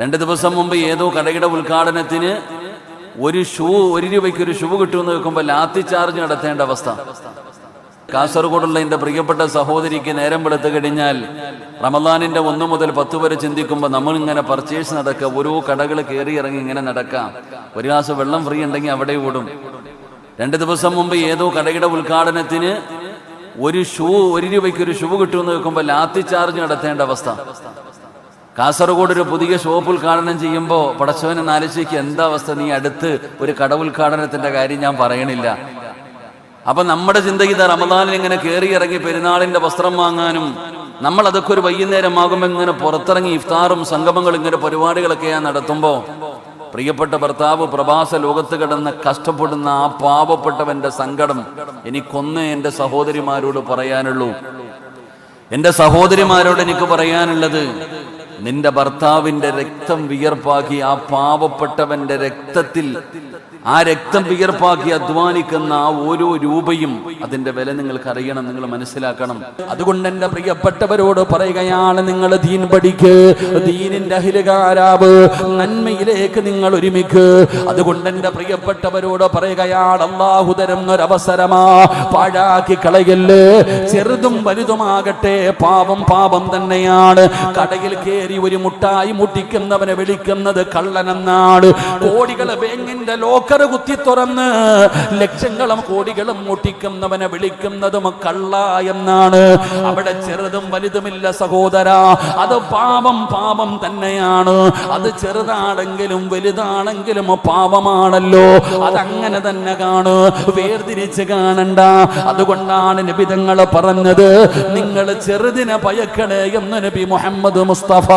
2 ദിവസം മുമ്പ് ഏതോ കടയുടെ ഉദ്ഘാടനത്തിന് ഒരു രൂപയ്ക്ക് ഒരു ഷൂ കിട്ടുമെന്ന് വെക്കുമ്പോൾ ലാത്തി ചാർജ് നടത്തേണ്ട അവസ്ഥ. കാസർഗോഡുള്ള എൻ്റെ പ്രിയപ്പെട്ട സഹോദരിക്ക് നേരം വെളുത്ത് കഴിഞ്ഞാൽ റമദാനിൻ്റെ 1 മുതൽ 10 വരെ ചിന്തിക്കുമ്പോൾ നമ്മളിങ്ങനെ പർച്ചേസ് നടക്കുക, ഓരോ കടകൾ കയറി ഇറങ്ങി ഇങ്ങനെ നടക്കാം. ഒരു ഗ്ലാസ് വെള്ളം ഫ്രീ ഉണ്ടെങ്കിൽ അവിടെ ഓടും. 2 ദിവസം മുമ്പ് ഏതോ കടയുടെ ഉദ്ഘാടനത്തിന് ഒരു രൂപയ്ക്ക് ഒരു ഷൂ കിട്ടുമെന്ന് വെക്കുമ്പോൾ ലാത്തി ചാർജ് നടത്തേണ്ട അവസ്ഥ. കാസർഗോഡ് ഒരു പുതിയ ഷോപ്പ് ഉദ്ഘാടനം ചെയ്യുമ്പോൾ പടച്ചവനെ നാലിശയ്ക്ക് എന്താ അവസ്ഥ? നീ അടുത്ത് ഒരു കട ഉദ്ഘാടനത്തിന്റെ കാര്യം ഞാൻ പറയണില്ല. അപ്പൊ നമ്മുടെ ചിന്തയിൽ റമദാനിൽ ഇങ്ങനെ കയറി ഇറങ്ങി പെരുന്നാളിന്റെ വസ്ത്രം വാങ്ങാനും, നമ്മൾ അതൊക്കെ ഒരു വൈകുന്നേരമാകുമ്പോൾ ഇങ്ങനെ പുറത്തിറങ്ങി ഇഫ്താറും സംഗമങ്ങളും ഇങ്ങനെ പരിപാടികളൊക്കെ ഞാൻ നടത്തുമ്പോൾ പ്രിയപ്പെട്ട ഭർത്താവ് പ്രവാസ ലോകത്ത് കിടന്ന് കഷ്ടപ്പെടുന്ന ആ പാവപ്പെട്ടവന്റെ സങ്കടം എനിക്കൊന്ന് എൻ്റെ സഹോദരിമാരോട് പറയാനുള്ളൂ. എൻ്റെ സഹോദരിമാരോട് എനിക്ക് പറയാനുള്ളത്, നിന്റെ ഭർത്താവിന്റെ രക്തം വിയർപ്പാക്കി ആ പാവപ്പെട്ടവന്റെ രക്തത്തിൽ ആ രക്തം വിയർപ്പാക്കി അധ്വാനിക്കുന്ന ആ ഓരോ രൂപയും അതിന്റെ വില നിങ്ങൾക്ക് അറിയണം, നിങ്ങൾ മനസ്സിലാക്കണം. അതുകൊണ്ട് എൻ്റെ പ്രിയപ്പെട്ടവരോട് പറയുകയാണ്, നിങ്ങൾ ദീൻ പഠിക്ക്, ദീനിന്റെ അഹിലുകാരാവ്, നന്മയിലേക്ക് നിങ്ങൾ ഒരുമിക്ക്. അതുകൊണ്ട് എൻ്റെ പ്രിയപ്പെട്ടവരോട് പറയുകയാണ്, അല്ലാഹു തരുന്ന ഒരവസരമാ, പാഴാക്കി കളയല്ലേ. ചെറുതും വലുതുമാകട്ടെ, പാപം തന്നെയാണ്. കടയിൽ കയറി ഒരു മുട്ടായി മുട്ടിക്കുന്നവനെ വിളിക്കുന്നത് കള്ളനെന്നാണ്. കോടികൾ ബാങ്കിന്റെ ലോക്കർ കുത്തി തുറന്ന് ലക്ഷങ്ങളും കോടികളും മുട്ടിക്കുന്നവനെ വിളിക്കുന്നതും കള്ള എന്നാണ്. അവിടെ ചെറുതും വലുതുമില്ല സഹോദരാ, അത് പാപം തന്നെയാണ്. അത് ചെറുതാണെങ്കിലും വലുതാണെങ്കിലും പാപമാണല്ലോ. അതങ്ങനെ തന്നെ കാണു, വേർതിരിച്ച് കാണണ്ട. അതുകൊണ്ടാണ് നബി തങ്ങൾ പറഞ്ഞത്, നിങ്ങൾ ചെറുതിനെ ഭയക്കണേ എന്ന് നബി മുഹമ്മദ് മുസ്തഫ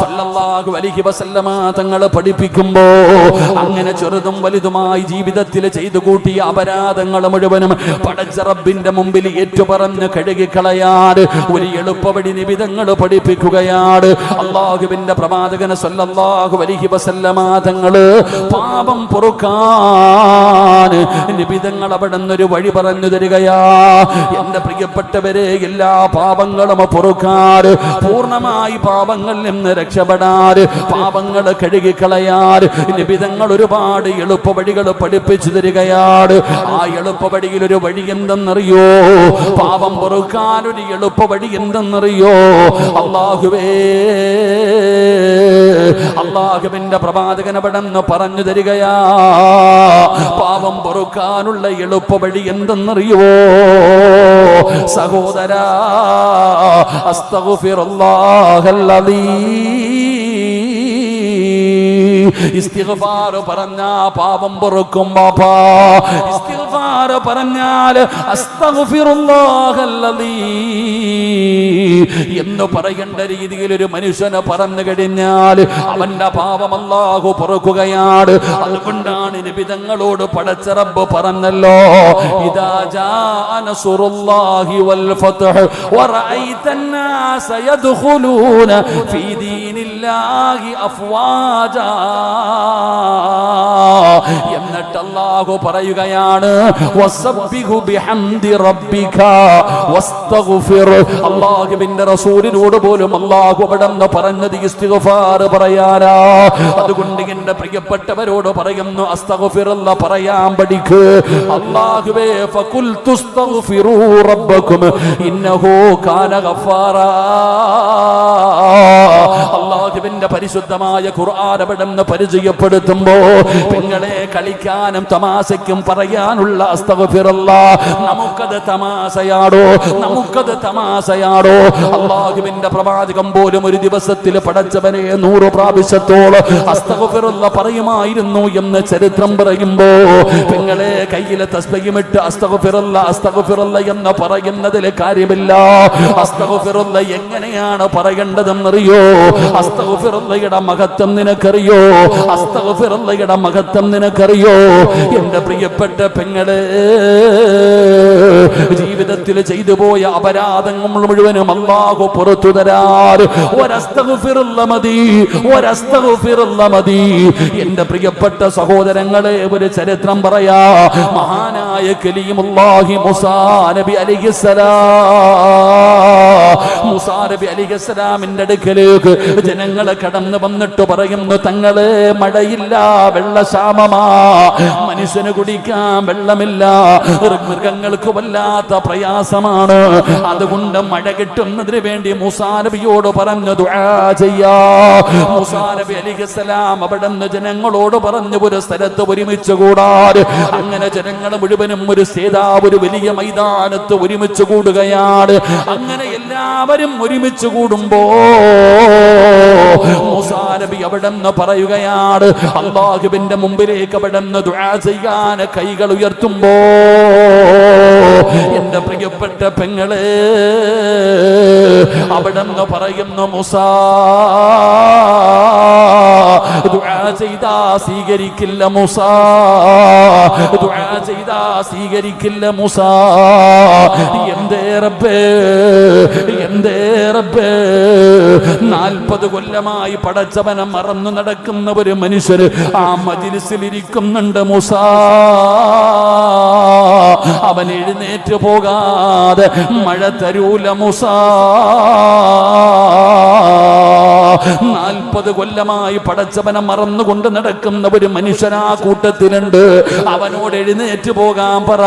സല്ലല്ലാഹു അലൈഹി വസല്ലമ തങ്ങൾ പഠിപ്പിക്കുമ്പോ, അങ്ങനെ ചെറുതും വലുതുമായി ജീവിതത്തിൽ ചെയ്തു കൂട്ടിയ അപരാധങ്ങൾ മുഴുവനും പടച്ച റബ്ബിന്റെ മുമ്പിൽ ഏറ്റുപറഞ്ഞ് കഴുകിക്കളയാറ് ഒരു എളുപ്പവഴി നിബിധങ്ങൾ പഠിപ്പിക്കുകയാണ്. അല്ലാഹുവിന്റെ പ്രവാചകൻ സല്ലല്ലാഹു അലൈഹി വസല്ലമ തങ്ങള് പാപം പൊറുക്കാൻ നിബിധങ്ങൾ അവിടെ നിന്നൊരു വഴി പറഞ്ഞു തരികയാ. എന്റെ പ്രിയപ്പെട്ടവരെ, എല്ലാ പാപങ്ങളും പൊറുക്കാറ്, പൂർണ്ണമായി പാപങ്ങളിൽ നിന്ന് രക്ഷപ്പെടാറ്, പാപങ്ങൾ കഴുകിക്കളയാറ് നിബിധങ്ങൾ ഒരുപാട് എളുപ്പ വഴികൾ പഠിപ്പിച്ചു തരികയാണ്. ആ എളുപ്പ വഴിയിൽ ഒരു വഴി എന്തെന്നറിയോ? പാപം പൊറുക്കാൻ ഒരു എളുപ്പ വഴി എന്തെന്നറിയോ? അല്ലാഹുവിന്റെ പ്രവാചകൻ അവിടെന്ന് പറഞ്ഞു തരികയാ, പാപം പൊറുക്കാനുള്ള എളുപ്പ വഴി എന്തെന്നറിയോ സഹോദരാ? ഇസ്തിഗ്ഫാർ പറഞ്ഞാ പാപം പൊറുക്കും ബാപ്പാ. ഇസ്തിഗ്ഫാർ പറഞ്ഞാൽ അസ്തഗ്ഫിറുല്ലാഹല്ലദീ എന്ന് പറയേണ്ട രീതിയിൽ ഒരു മനുഷ്യനെ പറഞ്ഞു കഴിഞ്ഞാൽ അവന്റെ പാപം അല്ലാഹു പൊറുക്കുകയാണ്. അതുകൊണ്ടാണ് നബി തങ്ങളോട് പടച്ച റബ്ബ് പറഞ്ഞല്ലോ, ഇദാ ജാഅ നസ്റുല്ലാഹി വൽ ഫത്ഹ് വറഅയ്തന്നാസ യദ്ഖുലൂന ഫീ ദീനില്ലാഹി അഫ്വാജാ. എന്നിട്ട് അല്ലാഹു പറയുകയാണ്, വസബ്ബിഹു ബിഹംദി റബ്ബിക വസ്തഗ്ഫിർ. അല്ലാഹുവിന്റെ റസൂലിനോട് പോലും അല്ലാഹു അവിടെന്ന് പറഞ്ഞത് ഇസ്തിഗ്ഫാർ പറയാനാ. അതുകൊണ്ട് എന്റെ പ്രിയപ്പെട്ടവരോട് പറയുന്നു, അസ്തഗ്ഫിറുല്ലാഹ് പറയാൻ പഠിക്ക്. അല്ലാഹുവേ ഫഖുൽ തുസ്തഗ്ഫിറൂ റബ്ബക്കും ഇന്നഹു കാന ഗഫാറാ. അല്ലാഹുവിന്റെ പരിശുദ്ധമായ ഖുർആൻ അവിടെന്ന് പരിചയപ്പെടുത്തുമ്പോ പെങ്ങളെ കളിക്കാനും തമാശയ്ക്കും പറയാനുള്ള അസ്തഗ്ഫിറുല്ലാഹ് നമുക്കത് തമാശയാടോ? അല്ലാഹുവിന്റെ പ്രവാചകൻ പോലും ഒരു ദിവസത്തിൽ പടച്ചവനെ 100 പ്രാവശ്യത്തോളം അസ്തഗ്ഫിറുല്ലാഹ് പറയുമായിരുന്നു എന്ന് ചരിത്രം പറയുമ്പോ പെങ്ങളെ കയ്യിലെ തസ്ബീഹുമിട്ട് അസ്തഗ്ഫിറുല്ലാഹ് എന്ന് പറയുന്നതിൽ കാര്യമില്ല. അസ്തഗ്ഫിറുല്ലാഹ് എങ്ങനെയാണ് പറയേണ്ടതെന്നറിയോ? അസ്തഗ്ഫിറുല്ലാഹയുടെ മഹത്വം നിനക്കറിയോ? അസ്തഗ്ഫിറുല്ലാഹയുടെ മഹത്വം നിനക്കറിയോ? എന്റെ പ്രിയപ്പെട്ട പെങ്ങളെ, ജീവിതത്തിൽ ചെയ്തു പോയ അപരാധങ്ങൾ മുഴുവനും അല്ലാഹു പുറത്തു തരാറ്. ഒരസ്തഗ്ഫിറുല്ലാഹ് മതി. എന്റെ പ്രിയപ്പെട്ട സഹോദരങ്ങളെ, ഒരു ചരിത്രം പറയാ. മഹാനായ കലീമുല്ലാഹി മൂസാ നബി അലൈഹിസ്സലാം, മൂസാ നബി അലൈഹിസ്സലാമിന്റെ അടുക്കലേക്ക് ജനങ്ങൾ ജനങ്ങളെ കടന്നു വന്നിട്ട് പറയുന്നു, തങ്ങളെ മഴയില്ല, വെള്ളക്ഷാമമാ, മനുഷ്യന് കുടിക്കാൻ വെള്ളമില്ല, മൃഗങ്ങൾക്ക് വല്ലാത്ത പ്രയാസമാണ്. അതുകൊണ്ട് മഴ കിട്ടുന്നതിന് വേണ്ടി മൂസാ നബിയോട് പറഞ്ഞു ദുആ ചെയ്യാ. മൂസാ നബി അലൈഹിസ്സലാം അവിടുന്ന് ജനങ്ങളോട് പറഞ്ഞു ഒരു സ്ഥലത്ത് ഒരുമിച്ച് കൂടാറ്. അങ്ങനെ ജനങ്ങൾ മുഴുവനും ഒരു ഒരു വലിയ മൈതാനത്ത് ഒരുമിച്ച് കൂടുകയാണ്. അങ്ങനെ എല്ലാവരും ഒരുമിച്ച് കൂടുമ്പോ മൂസാ നബി അവിടുന്ന് പറയുകയാണ്, അല്ലാഹുവിന്റെ മുമ്പിലേക്ക് അവിടുന്ന് ദുആ ചെയ്യാൻ കൈകൾ ഉയർത്തുമ്പോ, എന്റെ പ്രിയപ്പെട്ട പെങ്ങളെ, അവിടുന്ന് പറയുന്നു, മൂസാ ദുആ ചെയ്താ സ്വീകരിക്കില്ല മൂസാ, ദുആ ചെയ്താ സ്വീകരിക്കില്ല മൂസാ. എന്തേ റബ്ബേ, എന്തേ റബ്ബേ, 40 കൊല്ലമായി പടച്ചവനെ മറന്നു നടക്കുന്ന ഒരു മനുഷ്യര് ആ മജ്‌ലിസിൽ ഇരിക്കുന്നുണ്ട് മൂസാ. അവൻ എഴുന്നേറ്റ് പോകാതെ മഴ തരൂല മൂസാ. 40 കൊല്ലമായി പടച്ചവനെ മറന്നുകൊണ്ട് നടക്കുന്ന ഒരു മനുഷ്യൻ ആ കൂട്ടത്തിലുണ്ട്. അവനോട് എഴുന്നേറ്റ് പോകാൻ പറ,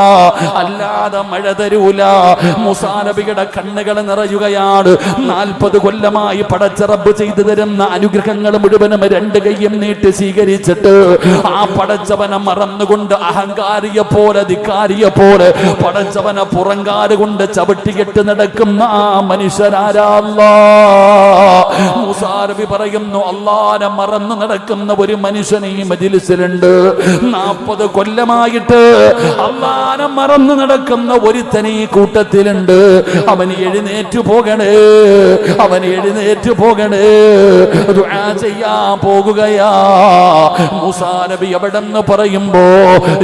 അല്ലാതെ മഴ തരൂല. മൂസാ നബിയുടെ കണ്ണുകൾ നിറയുകയാണ്. 40 കൊല്ലമായി പടച്ച റബ്ബ് ചെയ്തു തരുന്ന അനുഗ്രഹങ്ങൾ മുഴുവനും 2 കൈയും നീട്ടി സ്വീകരിച്ചിട്ട് ആ പടച്ചവനെ മറന്നുകൊണ്ട് അഹങ്കാരിയെ പോലെ ധിക്കാരിയെ പോലെ പടച്ചവനെ പുറങ്കാല് കൊണ്ട് ചവിട്ടികെട്ട് നടക്കുന്ന ആ മനുഷ്യനാരാ? മൂസാ നബി പറയുന്നു, അല്ലാഹനെ മറന്നു നടക്കുന്ന ഒരു മനുഷ്യൻ ഈ മജ്‌ലിസിലുണ്ട്. 40 കൊല്ലമായിട്ട് അല്ലാഹനെ മറന്നു നടക്കുന്ന ഒരുത്തൻ ഈ കൂട്ടത്തിലുണ്ട്. അവൻ എഴുന്നേറ്റ് പോകണേ, അവൻ എഴുന്നേറ്റ് പോകണേ, ദുആ ചെയ്യാൻ പോകുകയാ. മൂസാ നബി എവിടെന്ന് പറയുമ്പോ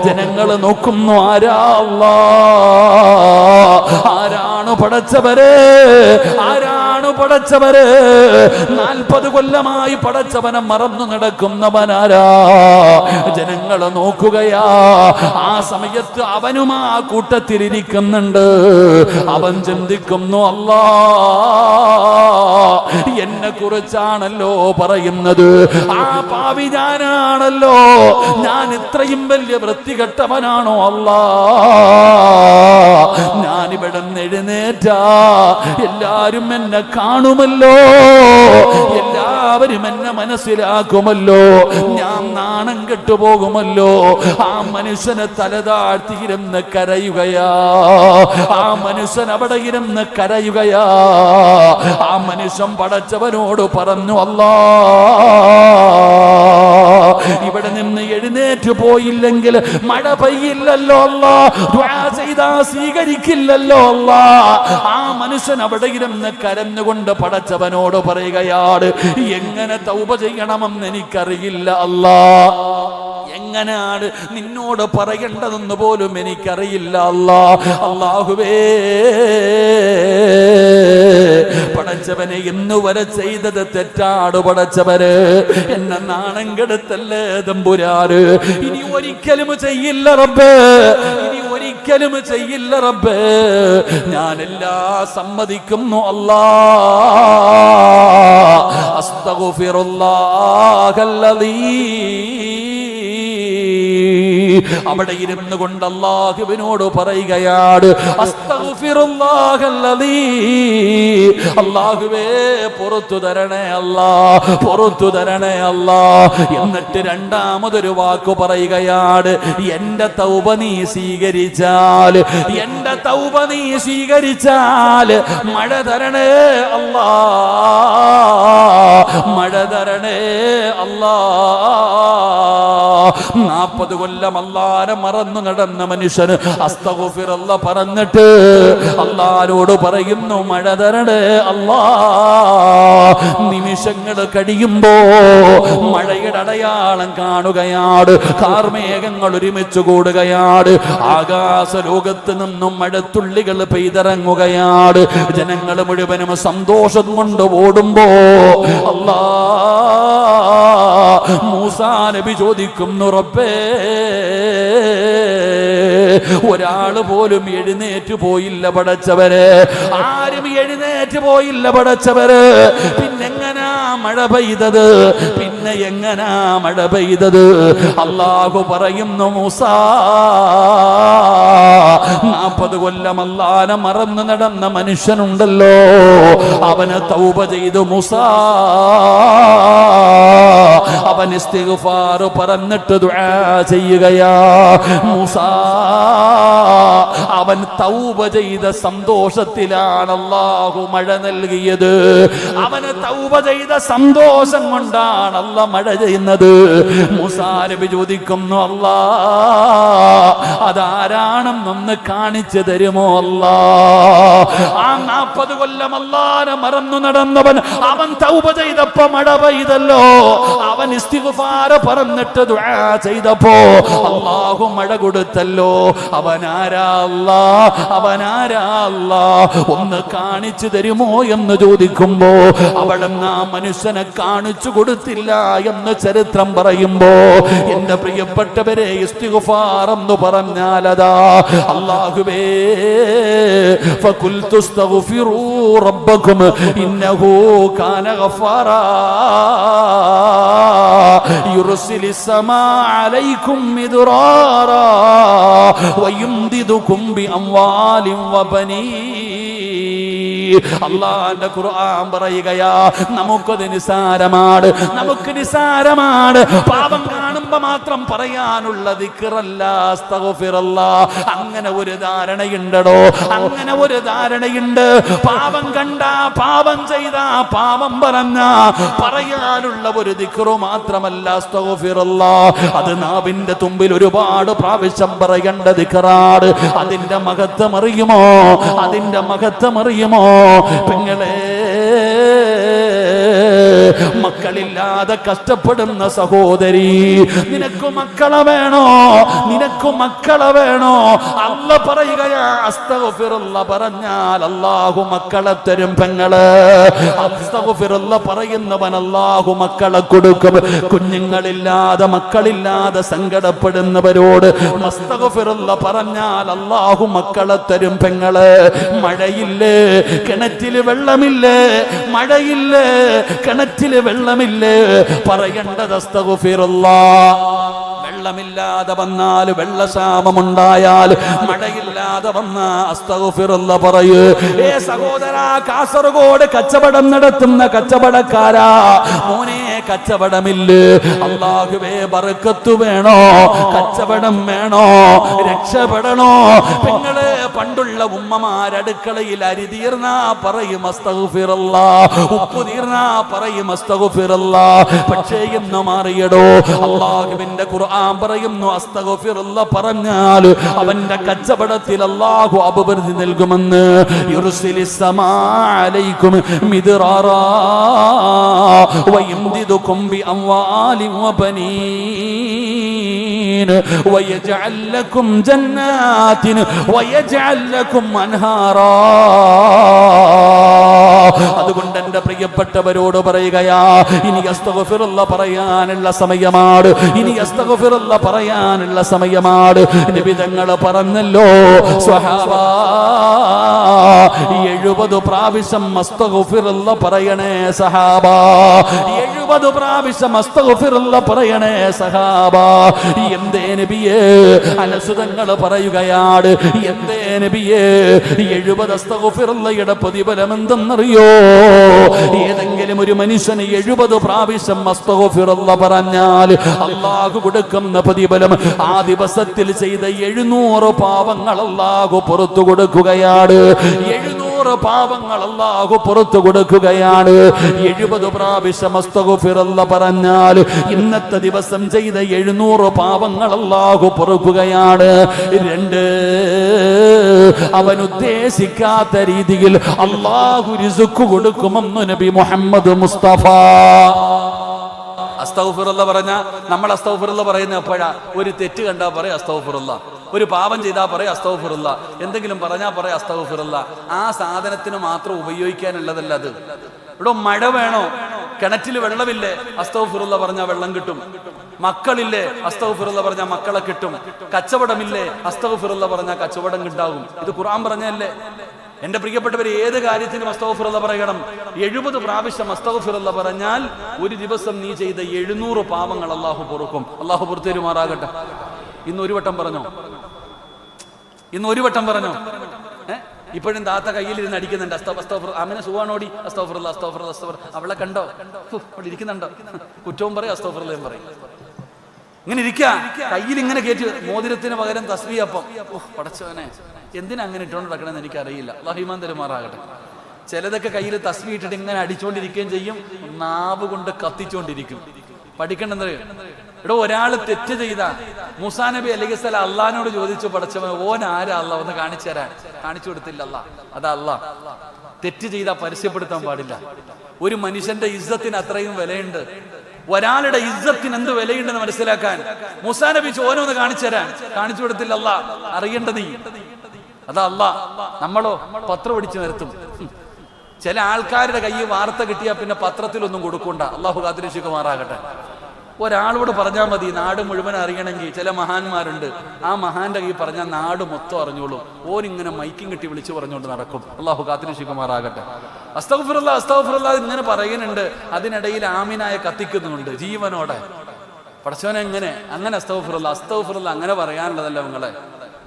ജനങ്ങൾ നോക്കുന്നു, ആരാ അല്ലാഹ്, ആരാണ് പടച്ചവരെ, ആരാണ് പടച്ചവരെ? 40 കൊല്ലമായി പടച്ചവനെ മറന്നു നടക്കുന്നവനാരാ? ജനങ്ങൾ നോക്കുകയാ. ആ സമയത്ത് അവനും ആ കൂട്ടത്തിലിരിക്കുന്നുണ്ട്. അവൻ ചിന്തിക്കുന്നു, അല്ലാ, എന്നെ കുറിച്ചാണല്ലോ പറയുന്നത്, ആ പാവി ഞാനാണല്ലോ, ഞാൻ ഇത്രയും വലിയ വൃത്തികെട്ടവനാണോ അല്ലാ? ഞാനിവിടെ എഴുന്നേറ്റാ എല്ലാരും എന്നെ കാണുമല്ലോ, എല്ലാവരും എന്നെ മനസ്സിലാക്കുമല്ലോ, ഞാൻ നാണം കെട്ടുപോകുമല്ലോ. ആ മനുഷ്യനെ തലതാഴ്ത്തിയിരുന്ന് കരയുകയാ. ആ മനുഷ്യൻ അവിടെ ഇരുന്ന് കരയുകയാ. ആ മനുഷ്യൻ പടച്ചവനോട് പറഞ്ഞു, അല്ലാ, ഇവിടെ നിന്ന് എഴുന്നേറ്റ് പോയില്ലെങ്കിൽ മഴ പെയ്യില്ലല്ലോ അല്ലാ, ദുആ ചെയ്താ സ്വീകരിക്കില്ലല്ലോ അല്ലാ. ആ മനുഷ്യൻ അവിടെ ഇരുന്ന് കരഞ്ഞുകൊണ്ട് പടച്ചവനോട് പറയുകയാണ്, എങ്ങനെ തൗബ ചെയ്യണമെന്ന് എനിക്കറിയില്ല അല്ലാ, എങ്ങനെയാണ് നിന്നോട് പറയേണ്ടതെന്ന് പോലും എനിക്കറിയില്ല അല്ലാ. അല്ലാഹുവേ, പടച്ചവനെ ഇന്നുവരെ ചെയ്തത് തെറ്റാട് പടച്ചവര്, എന്നെ നാണം കെടുത്തല്ലേ തമ്പുരാന്, ഇനി ഒരിക്കലും ചെയ്യില്ല റബ്ബേ, ഇനി ഒരിക്കലും ചെയ്യില്ല റബ്ബേ, ഞാനെല്ലാം സമ്മതിക്കുന്നു അല്ലാ. അസ്തഗ്ഫിറുല്ലാഹല്ലദീ, അവിടെ ഇരുന്നു കൊണ്ട് അല്ലാഹുവിനോട് പറയുകയാണ്, അസ്തഗ്ഫിറുല്ലാഹല്ലദീ, അല്ലാഹുവേ പുറത്തു തരണേ അല്ലാ, പുറത്തു തരണേ അല്ലാ. എന്നിട്ട് രണ്ടാമതൊരു വാക്ക് പറയുകയാണ്, എന്റെ തൗബ നീ സ്വീകരിച്ചാൽ, എന്റെ തൗബ നീ സ്വീകരിച്ചാൽ മഴ തരണേ അല്ലാ, മഴ തരണേ അല്ലാ. 40 കൊല്ലം അല്ലാഹനെ മറന്നു നടന്ന മനുഷ്യന് അസ്തഗ്ഫിറുല്ലാഹ് പറഞ്ഞിട്ട് അല്ലാഹനോട് പറയുന്നു, മഴ തരണേ അല്ലാ. നിമിഷങ്ങൾ കഴിയുമ്പോ മഴയുടെ അടയാളം കാണുകയാണ്. കാർമേഘങ്ങൾ ഒരുമിച്ച് കൂടുകയാണ്. ആകാശ ലോകത്ത് നിന്നും മഴത്തുള്ളികൾ പെയ്തിറങ്ങുകയാണ്. ജനങ്ങൾ മുഴുവനും സന്തോഷം കൊണ്ട് ഓടുമ്പോ അല്ലാ, മൂസാ നബി ചോദിക്കുന്നു, റബ്ബേ, ഒരാള് പോലും എഴുന്നേറ്റ് പോയില്ല പടച്ചവര്, ആരും എഴുന്നേറ്റ് പോയില്ല പടച്ചവര്, പിന്നെങ്ങനാ മഴ പെയ്തത്? പിന്നെ എങ്ങനാ മഴ പെയ്തത്? അല്ലാഹു പറയുന്നു, മൂസാ 40 കൊല്ലം അല്ലാഹനെ മറന്നു നടന്ന മനുഷ്യനുണ്ടല്ലോ, അവന് തൗബ ചെയ്തു മൂസാ. അവൻ ഇസ്തിഗ്ഫാർ പറഞ്ഞിട്ട് ദുആ ചെയ്യുകയാ മൂസാ. അവൻ തൗബ ചെയ്ത സന്തോഷത്തിലാണ് അല്ലാഹു മഴ നൽകിയത്. അവന് തൗബ ചെയ്ത സന്തോഷം കൊണ്ടാണ് അല്ലാഹ് മഴ ചെയ്യുന്നത്. മൂസാ നബി ചോദിക്കുന്നു, അല്ലാ അതാരാണെന്നൊന്ന് കാണിച്ചു തരുമോ അല്ലാ? ആ 40 കൊല്ലം അല്ലാഹനെ മറന്നു നടന്നവൻ, അവൻ തൗബ ചെയ്തപ്പോ മഴ പെയ്തല്ലോ. അവൻ ഇസ്തിഗ്ഫാർ പറഞ്ഞിട്ട് ദുആ ചെയ്തപ്പോ അല്ലാഹു മഴ കൊടുത്തല്ലോ. അവനാരാ അല്ലാ? അവനാരാ അല്ലാ? ഒന്ന് കാണിച്ചു തരുമോ എന്ന് ചോദിക്കുമ്പോ അവിടുന്ന് ആ മനുഷ്യനെ കാണിച്ചു കൊടുത്തില്ല എന്ന് ചരിത്രം പറയുമ്പോ, എന്റെ പ്രിയപ്പെട്ടവരെ, ഇസ്തിഗ്ഫാർ എന്ന് പറഞ്ഞാൽ അതാ അല്ലാഹുവേ ഫഖുൽതു അസ്തഗ്ഫിറൂ റബ്ബക്കും ഇന്നഹു കാന ഗഫാറാ യുർസിലിസ് സമാ അലൈക്കും മിദ്റാറാ വയുംദിദുകും ബിഅംവാലിൻ വബനീൻ. അല്ലാഹുവിന്റെ ഖുർആൻ പറയുകയാ, നമുക്കത് നിസാരമാണ്, നമുക്ക് നിസാരമാണ്. പാപം കാണുമ്പോ മാത്രം പറയാനുള്ള ദിക്റല്ല അസ്തഗ്ഫിറുല്ലാഹ്. അങ്ങനെ ഒരു ധാരണയുണ്ടോ? അങ്ങനെ ഒരു ധാരണയുണ്ട്. പാപം കണ്ട, പാപം ചെയ്ത, പാപം പറഞ്ഞ പറയാനുള്ള ഒരു ദിക്റ് മാത്രമല്ല അസ്തഗ്ഫിറുല്ലാഹ്. അത് നാവിന്റെ തുമ്പിൽ ഒരുപാട് പ്രാവശ്യം പറയേണ്ട ദിക്റാണ്. അതിന്റെ മഹത്വം അറിയുമോ? അതിന്റെ മഹത്വം അറിയുമോ? പെങ്ങളെ, മക്കളില്ലാതെ കഷ്ടപ്പെടുന്ന സഹോദരി, നിനക്ക് മക്കളെ വേണോ? നിനക്ക് മക്കളെ വേണോ? അല്ലാഹ് പറയുകയാ, അസ്തഗ്ഫിറുല്ലാഹ് പറഞ്ഞാൽ അല്ലാഹു മക്കളെ തരും. പെങ്ങള്, അസ്തഗ്ഫിറുല്ലാഹ് പറയുന്നവൻ അല്ലാഹു മക്കളെ കൊടുക്കും. കുഞ്ഞുങ്ങളില്ലാതെ, മക്കളില്ലാതെ സങ്കടപ്പെടുന്നവരോട് അസ്തഗ്ഫിറുല്ലാഹ് പറഞ്ഞാൽ അല്ലാഹു മക്കളെ തരും. പെങ്ങള്, മഴയില്ലേ, കിണറ്റില് വെള്ളമില്ലേ? മഴയില്ലേ, കിണറ്റില് വെള്ളമില്ലേ? പറയേണ്ടത് അസ്തഗ്ഫിറുല്ലാഹ്. വെള്ളമില്ലാതെ വന്നാൽ, വെള്ളക്ഷാമമുണ്ടായാൽ, മഴയില്ലാതെ വന്ന അസ്തഗ്ഫിറുല്ലാഹ് പറയൂ. സഹോദരാ, കാസർഗോഡ് കച്ചവടം നടത്തുന്ന കച്ചവടക്കാരാ, മോനെ കച്ചവടമില്ലേ? അല്ലാഹുവേ ബർക്കത്ത് വേണോ? കച്ചവടം വേണോ? രക്ഷപ്പെടണോ? പെങ്ങളെ, പണ്ടുള്ള ഉമ്മമാരടുക്കളയിൽ അരി തീർന്നാ പറയും അസ്തഗ്ഫിറുല്ലാഹ്, ഉപ്പ് തീർന്നാ പറയും അസ്തഗ്ഫിറുല്ലാഹ്. പക്ഷേ ഇന്ന് മാറിയടോ. അല്ലാഹുവിന്റെ ഖുർആൻ പറയുന്നു, അസ്തഗ്ഫിറുല്ലാഹ് പറഞ്ഞാൽ അവന്റെ കച്ചവടത്തിൽ അല്ലാഹു അഭിവൃദ്ധി നൽകുമെന്ന്. യുർസിലിസ് സമാ അലൈക്കും മിദ്റാറാ വയംദിദുകും ബിഅംവാലിൻ വബനീൻ വയജഅൽ ലക്കും ജന്നാത്തിൻ വയജഅൽ ലക്കും അൻഹാറാ. അതുകൊണ്ട് എന്റെ പ്രിയപ്പെട്ടവരോട് പറയുകയാ, ഇനി അസ്തഗ്ഫിറുല്ലാഹ് പറയാനുള്ള സമയമാണ്. ഇനി അസ്തഗ്ഫിറുല്ലാഹ് പറയാനുള്ള സമയമാണ്. നബി തങ്ങൾ പറഞ്ഞല്ലോ, സ്വഹാബാ 70 പ്രാവശ്യം അസ്തഗ്ഫിറുല്ലാഹ് പറയണേ സഹാബാ. 70 പ്രാവശ്യം അസ്തഗ്ഫിറുല്ലാഹ് പറയണേ സഹാബാ. എന്തേ നബിയേ? അനസ് തങ്ങൾ പറയുകയാണ്, എന്തേ നബിയേ 70 അസ്തഗ്ഫിറുല്ലാഹയുടെ പ്രതിഫലം എന്തെന്നറിയോ? ഏതെങ്കിലും ഒരു മനുഷ്യന് 70 പ്രാവശ്യം അസ്തഗ്ഫിറുല്ലാഹ് പറഞ്ഞാൽ അല്ലാഹു കൊടുക്കുന്ന പ്രതിഫലം ആ ദിവസത്തിൽ ചെയ്ത 700 പാപങ്ങൾ അല്ലാഹു പുറത്തു കൊടുക്കുകയാണ്. 700 പാപങ്ങൾ അല്ലാഹു പുറത്തു കൊടുക്കുകയാണ്. 70 പ്രാവശ്യം അസ്തഗ്ഫിറുല്ലാഹ് പറഞ്ഞാൽ ഇന്നത്തെ ദിവസം ചെയ്ത 700 പാപങ്ങൾ അല്ലാഹു പൊറുക്കുകയാണ്. 2, അവൻ ഉദ്ദേശിക്കാത്ത രീതിയിൽ അല്ലാഹു റിസ്ക് കൊടുക്കുമെന്ന് നബി മുഹമ്മദ് മുസ്തഫ. അസ്തഗ്ഫിറുല്ലാഹ് പറഞ്ഞ നമ്മൾ അസ്തഗ്ഫിറുല്ലാഹ് പറയുന്ന എപ്പോഴാ? ഒരു തെറ്റ് കണ്ടാ പറയാം അസ്തഗ്ഫിറുല്ലാഹ്, ഒരു പാപം ചെയ്താൽ പറയാം അസ്തഗ്ഫിറുല്ലാഹ്, എന്തെങ്കിലും പറഞ്ഞാൽ പറയാം അസ്തഗ്ഫിറുല്ലാഹ്. ആ സാധനത്തിന് മാത്രം ഉപയോഗിക്കാനുള്ളതല്ല അത്. ഇവിടെ മഴ വേണോ? കിണറ്റിൽ വെള്ളമില്ലേ? അസ്തഗ്ഫിറുല്ലാഹ് പറഞ്ഞാൽ വെള്ളം കിട്ടും. മക്കളില്ലേ? അസ്തഗ്ഫിറുല്ലാഹ് പറഞ്ഞാൽ മക്കളെ കിട്ടും. കച്ചവടമില്ലേ? അസ്തഗ്ഫിറുല്ലാഹ് പറഞ്ഞാൽ കച്ചവടം ഉണ്ടാകും. ഇത് ഖുർആൻ പറഞ്ഞല്ലേ? എന്റെ പ്രിയപ്പെട്ടവർ, ഏത് കാര്യത്തിനും അസ്തഗ്ഫിറുല്ലാ പറയണം. 70 പ്രാവശ്യം അസ്തഗ്ഫിറുല്ലാ പറഞ്ഞാൽ ഒരു ദിവസം നീ ചെയ്ത 700 പാപങ്ങൾ അള്ളാഹു പൊറുക്കും. അള്ളാഹു പുറത്തേരുമാറാകട്ടെ. ഇന്ന് ഒരു വട്ടം പറഞ്ഞോ? ഇപ്പോഴും താത്ത കയ്യിലിരുന്ന് അടിക്കുന്നുണ്ട്. അമിനെ സുഖാണോടി, അസ്തഗ്ഫിറുല്ലാ അസ്തഗ്ഫിറുല്ലാ അസ്തഗ്ഫിറുല്ലാ. അവളെ കണ്ടോ? അവിടെ ഇരിക്കുന്നുണ്ടോ? കുറ്റവും പറയും അസ്തഗ്ഫിറുല്ലയും പറയും. ഇങ്ങനെ ഇരിക്കുക, കയ്യിൽ ഇങ്ങനെ കയറ്റി, മോതിരത്തിന് പകരം തസ്ബീഹ്. അപ്പം പടച്ചവനെ, എന്തിനാ അങ്ങനെ ഇട്ടുകൊണ്ട് നടക്കണമെന്ന് എനിക്കറിയില്ല. അല്ലാഹു ഈമാൻ തരുമാറാകട്ടെ. ചിലതൊക്കെ കയ്യിൽ തസ്ബീഹ് ഇട്ടിട്ട് ഇങ്ങനെ അടിച്ചുകൊണ്ടിരിക്കുകയും ചെയ്യും, നാവ് കൊണ്ട് കത്തിച്ചുകൊണ്ടിരിക്കും. പഠിക്കണ്ടെന്നറിയോ? ഇവിടെ ഒരാൾ തെറ്റ് ചെയ്ത മൂസാ നബി അലൈഹിസ്സലാം അള്ളാഹിനോട് ചോദിച്ചു, പടച്ചവൻ ഓൻ ആരാ അല്ലാ, ഒന്ന് കാണിച്ചു തരാൻ. കാണിച്ചു കൊടുത്തില്ല അല്ലാ. അതാ അല്ലാ. തെറ്റ് ചെയ്താൽ പരസ്യപ്പെടുത്താൻ പാടില്ല. ഒരു മനുഷ്യന്റെ ഇസ്സത്തിന് അത്രയും വിലയുണ്ട്. ഒരാളുടെ ഇസ്സത്തിന് എന്ത് വിലയുണ്ടെന്ന് മനസ്സിലാക്കാൻ മൂസാ നബി ഓനൊന്ന് കാണിച്ചു തരാൻ. കാണിച്ചു കൊടുത്തില്ല അല്ലാ. അറിയേണ്ട നീ. അതാ അല്ലാ. നമ്മളോ പത്രം അടിച്ചു നിരത്തും. ചില ആൾക്കാരുടെ കയ്യിൽ വാർത്ത കിട്ടിയാൽ പിന്നെ പത്രത്തിലൊന്നും കൊടുക്കണ്ട. അള്ളാഹു കാത്തിരക്ഷിക്കുമാറാകട്ടെ. ഒരാളോട് പറഞ്ഞാൽ മതി നാട് മുഴുവൻ അറിയണമെങ്കിൽ. ചില മഹാന്മാരുണ്ട്, ആ മഹാന്റെ കയ്യിൽ പറഞ്ഞാൽ നാട് മൊത്തം അറിഞ്ഞോളൂ. ഓനിങ്ങനെ മൈക്കും കെട്ടി വിളിച്ചു പറഞ്ഞുകൊണ്ട് നടക്കും. അള്ളാഹു കാത്തിരക്ഷിക്കുമാറാകട്ടെ. അസ്തഗ്ഫിറുല്ലാ അസ്തഗ്ഫിറുല്ലാ ഇങ്ങനെ പറയുന്നുണ്ട്, അതിനിടയിൽ ആമിനായ കത്തിക്കുന്നുണ്ട് ജീവനോടെ. പടച്ചവനെ എങ്ങനെ അങ്ങനെ അസ്തഗ്ഫിറുല്ലാ അങ്ങനെ പറയാനുള്ളതല്ല നിങ്ങളെ.